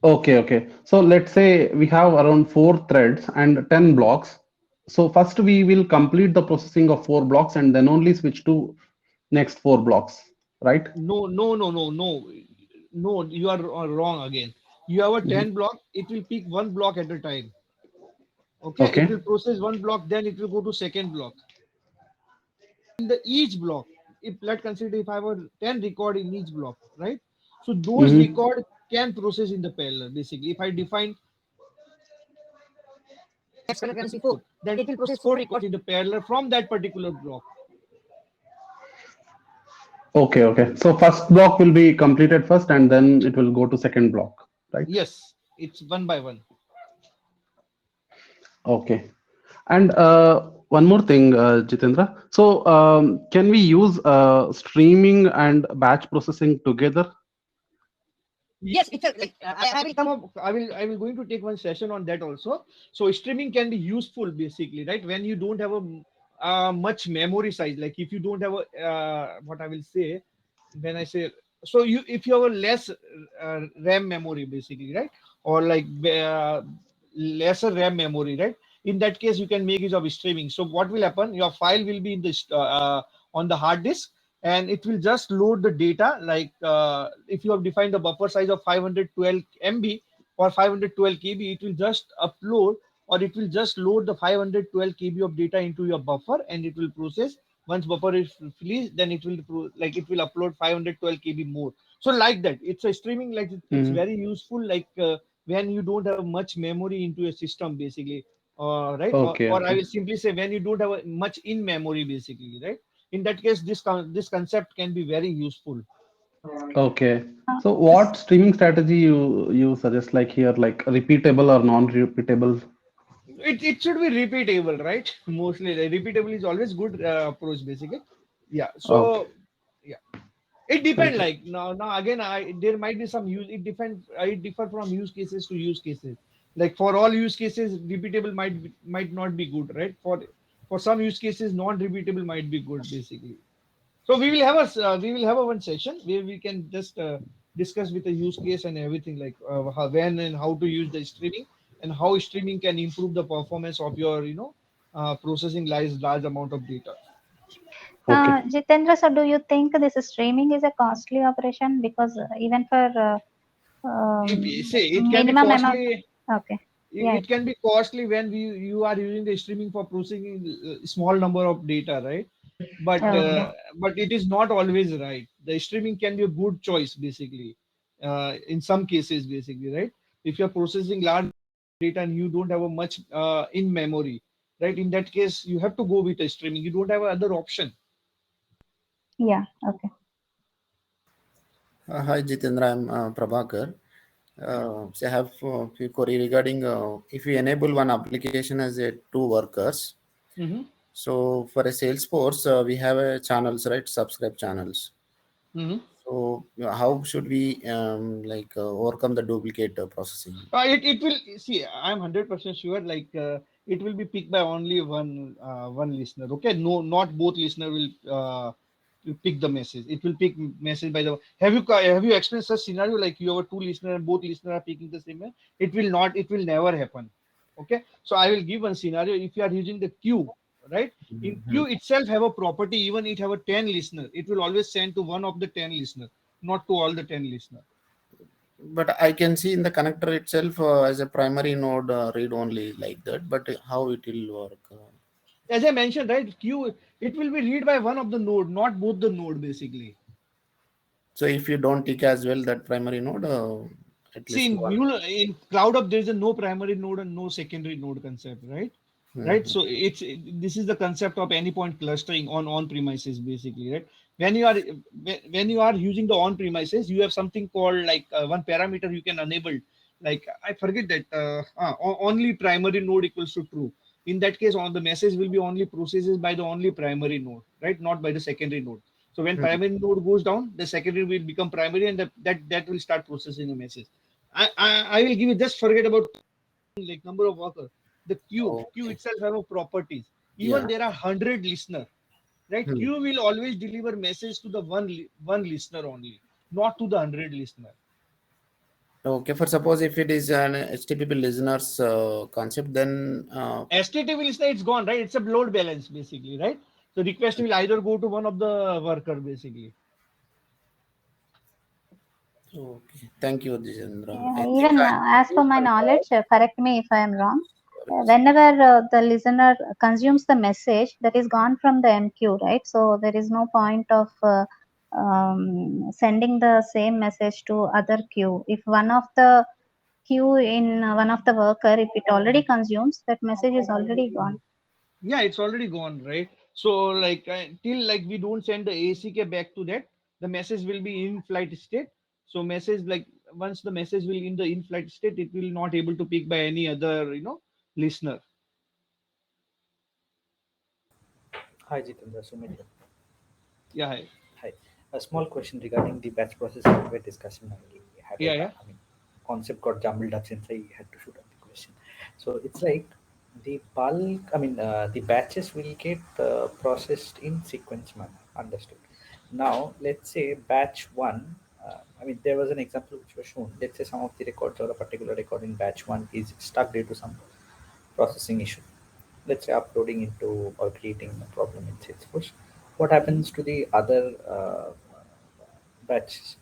Okay, okay. So let's say we have around 4 threads and 10 blocks. So first we will complete the processing of 4 blocks and then only switch to next 4 blocks, right? No, no, no, no, no, no. You are wrong again. You have a Mhm. 10 block. It will pick one block at a time. Okay, it will Okay. process one block. Then it will go to second block. In the each block, if let's consider if I have a 10 record in each block, right? So those Mhm. record can process in the parallel. Basically, if I define then it will process 4 records in the parallel from that particular block. Okay, okay. So first block will be completed first and then it will go to second block, right? Yes, it's one by one. Okay. And one more thing, Jitendra. So can we use streaming and batch processing together? Yes, it's a like I will come up. I will going to take one session on that also. So streaming can be useful basically, right? When you don't have a much memory size, like if you don't have a what I will say when I say, so you if you have a less RAM memory basically, right? Or like lesser RAM memory, right? In that case, you can make use of streaming. So what will happen? Your file will be in this on the hard disk, and it will just load the data. Like if you have defined the buffer size of 512 MB, or 512 KB, it will just upload, or it will just load the 512 KB of data into your buffer, and it will process. Once buffer is released, then it will it will upload 512 KB more. So like that, it's a streaming, like it's Mm. very useful, when you don't have much memory into a system, basically, right? Okay, Or I okay. will simply say when you don't have much in memory, basically, right? In that case, this concept can be very useful. Okay. Uh, So what streaming strategy you suggest, like here, like repeatable or non-repeatable? It should be repeatable, right? Mostly repeatable is always good approach, basically. Yeah. Okay. So yeah, it depends. Okay. Like now again, there might be some use. It differ from use cases to use cases. Like for all use cases, repeatable might not be good, right? For some use cases, non-repeatable might be good, basically. So we will have a one session where we can just discuss with the use case and everything, like when and how to use the streaming, and how streaming can improve the performance of your processing large amount of data. Okay. Jitendra, so do you think this streaming is a costly operation? Because even for If you say it can be minimum amount, costly, okay, yeah, it can be costly when you are using the streaming for processing small number of data, right? but okay, but it is not always right. The streaming can be a good choice, basically, in some cases, basically, right? If you're processing large data and you don't have a much in memory, right? In that case, you have to go with the streaming. You don't have other option. yeah, okay. Hi Jitendra, I'm Prabhakar. So I have a few query regarding if we enable one application as a two workers. Hmm. So for a Salesforce, we have a channels, right? Subscribe channels. Hmm. So how should we overcome the duplicate processing? It will see. I'm 100% sure. It will be picked by only one listener. Okay, no, not both listener will pick the message. It will pick message by the. Have you experienced such scenario, like you have two listener and both listener are picking the same message? It will not. It will never happen. Okay, so I will give one scenario. If you are using the queue, right? In Mhm. queue itself have a property. Even it have a 10 listener, it will always send to one of the 10 listener, not to all the 10 listener. But I can see in the connector itself as a primary node read only like that. But how it will work? As I mentioned, right, queue, it will be read by one of the node, not both the node, basically. So if you don't tick as well that primary node, at See, least one. in CloudUp, there is a no primary node and no secondary node concept, right? Right. Mhm. So this is the concept of anypoint clustering on premises, basically, right? When you are using the on premises, you have something called like one parameter you can enable. Like I forget that only primary node equals to true. In that case, on the message will be only processes by the only primary node, right? Not by the secondary node. So when Mhm. primary node goes down, the secondary will become primary, and that will start processing the message. I will give you, just forget about like number of workers. The queue Okay. itself have a properties. Even Yeah. there are 100 listener, right? Hmm. Queue will always deliver message to the one listener only, not to the 100 listener. Okay, for suppose if it is an HTTP listeners concept, then STT listener, it's gone, right? It's a load balance, basically, right? So request will either go to one of the worker, basically. okay. Thank you, Jitendra. Yeah, I think even I as per my knowledge, correct me if I am wrong. sorry. Whenever the listener consumes the message, that is gone from the MQ, right? So there is no point of sending the same message to other queue. If one of the queue in one of the worker, if it already consumes, that message is already gone. Yeah, it's already gone, right? So like till like we don't send the ACK back to that, the message will be in flight state. So message, like once the message will in the in flight state, it will not able to pick by any other listener. Hi Jitendra, Sumit here. Yeah, hi. Hi. A small question regarding the batch processing we were discussing earlier. We had Yeah, yeah. concept got jumbled up since I had to shoot up the question. So it's like the bulk, the batches will get processed in sequence manner. Understood. Now, let's say batch one, there was an example which was shown. Let's say some of the records or a particular record in batch one is stuck due to some processing issue. Let's say uploading into or creating a problem in Salesforce. What happens to the other batches?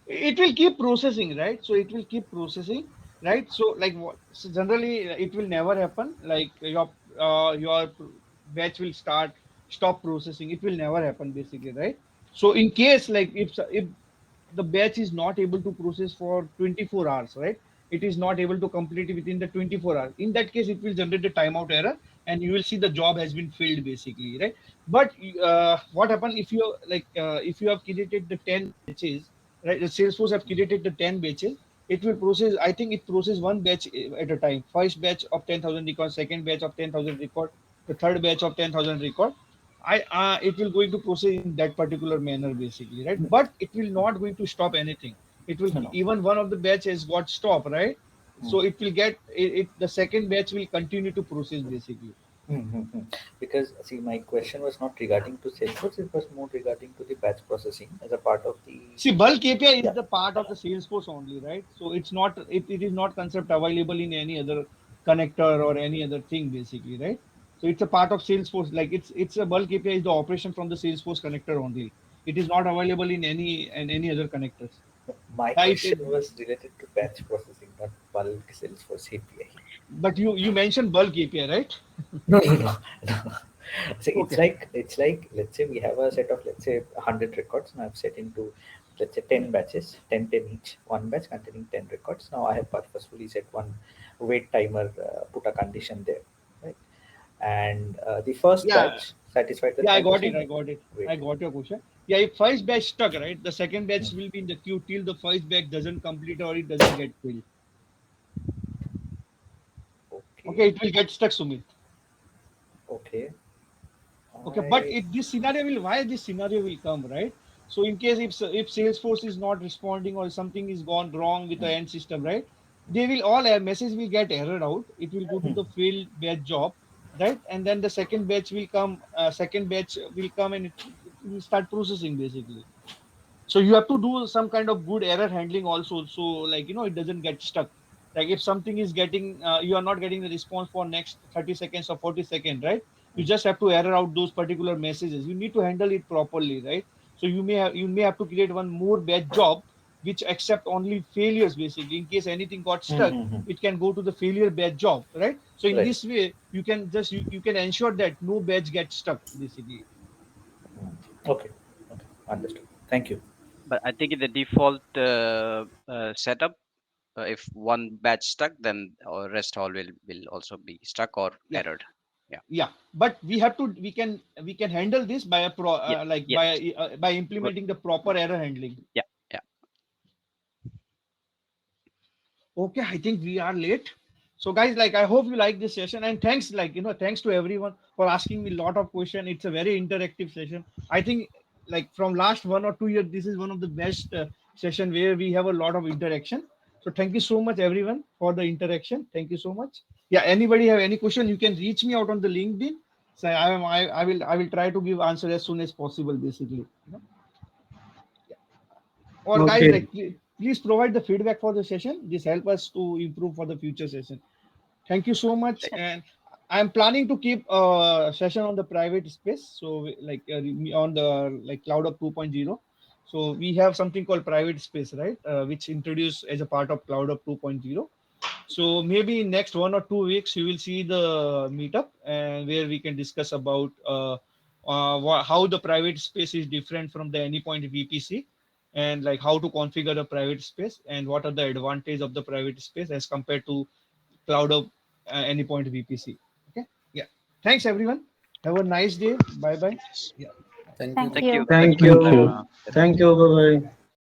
it will keep processing, right? So it will keep processing, right? So like what? So generally, it will never happen. Like your batch will stop processing. It will never happen, basically, right? So in case like if the batch is not able to process for 24 hours, right? It is not able to complete within the 24 hours. In that case, it will generate a timeout error, and you will see the job has been failed, basically, right? But what happen if you if you have created the 10 batches, right? The Salesforce have created the 10 batches. It will process. I think it process one batch at a time. First batch of 10,000 records, second batch of 10,000 record, the third batch of 10,000 record. It will going to proceed in that particular manner, basically, right? But it will not going to stop anything. It will, No, no. even one of the batch has got stop, right? So it will get the second batch will continue to process, basically. Mm-hmm. Because see, my question was not regarding to Salesforce; it was more regarding to the batch processing as a part of the. See, bulk API is Yeah. the part of the Salesforce only, right? So it's not, it is not concept available in any other connector or any other thing, basically, right? So it's a part of Salesforce. Like it's a bulk API is the operation from the Salesforce connector only. It is not available in any other connectors. My Yeah, question was related to batch processing, not bulk Salesforce API. but you mentioned bulk API, right? No, no, no, no. So Okay. it's like let's say we have a set of, let's say, 100 records. Now I've set into, let's say, 10 batches, 10 each, one batch containing 10 records. Now I have purposefully set one wait timer, put a condition there, right? And the first Yeah, batch satisfied the yeah, I got it. 10%. I got it. Wait. I got your question. Yeah, if first batch stuck, right, the second batch will be in the queue till the first batch doesn't complete or it doesn't get filled. Okay, Okay. it will get stuck, Sumit. Okay. Okay, but I. this scenario will, why this scenario will come, right? So in case if Salesforce is not responding or something is gone wrong with the end system, right? They will all a message will get errored out. It will go to the failed batch job, right? And then the second batch will come. Second batch will come and it will start processing, basically. So you have to do some kind of good error handling also, so like it doesn't get stuck. Like if something is getting you are not getting the response for next 30 seconds or 40 seconds, right? You just have to error out those particular messages. You need to handle it properly, right? So you may have to create one more batch job which accept only failures, basically. In case anything got stuck, Mm-hmm. it can go to the failure batch job, right? So in Right. this way you can just you can ensure that no batch gets stuck, basically. Okay. Okay. Understood. Thank you. But I think in the default setup, if one batch stuck, then rest all will also be stuck or Yeah. errored. Yeah. Yeah, but we can handle this by a Yeah. like Yes. by Good. implementing the proper error handling. Yeah. Yeah. Okay, I think we are late. So guys, like I hope you like this session, and thanks, thanks to everyone for asking me a lot of questions. It's a very interactive session. I think like from last 1 or 2 years, this is one of the best session where we have a lot of interaction. So thank you so much everyone for the interaction. Thank you so much. Yeah, anybody have any question, you can reach me out on the LinkedIn. So I will try to give answer as soon as possible, basically. Or guys, Okay. like please provide the feedback for the session. This help us to improve for the future session. Thank you so much. And I'm planning to keep a session on the private space. So like on the like Cloud Up 2.0. So we have something called private space, right? Which introduced as a part of Cloud Up 2.0. So maybe in next 1 or 2 weeks you will see the meetup, and where we can discuss about how the private space is different from the Anypoint VPC, and like how to configure a private space and what are the advantage of the private space as compared to cloud of Anypoint VPC. Okay. Yeah. Thanks everyone. Have a nice day. Bye bye. Yeah. Thank you. Thank Thank you. you. Thank you Thank for your Thank time. you. you. Thank you. Bye bye.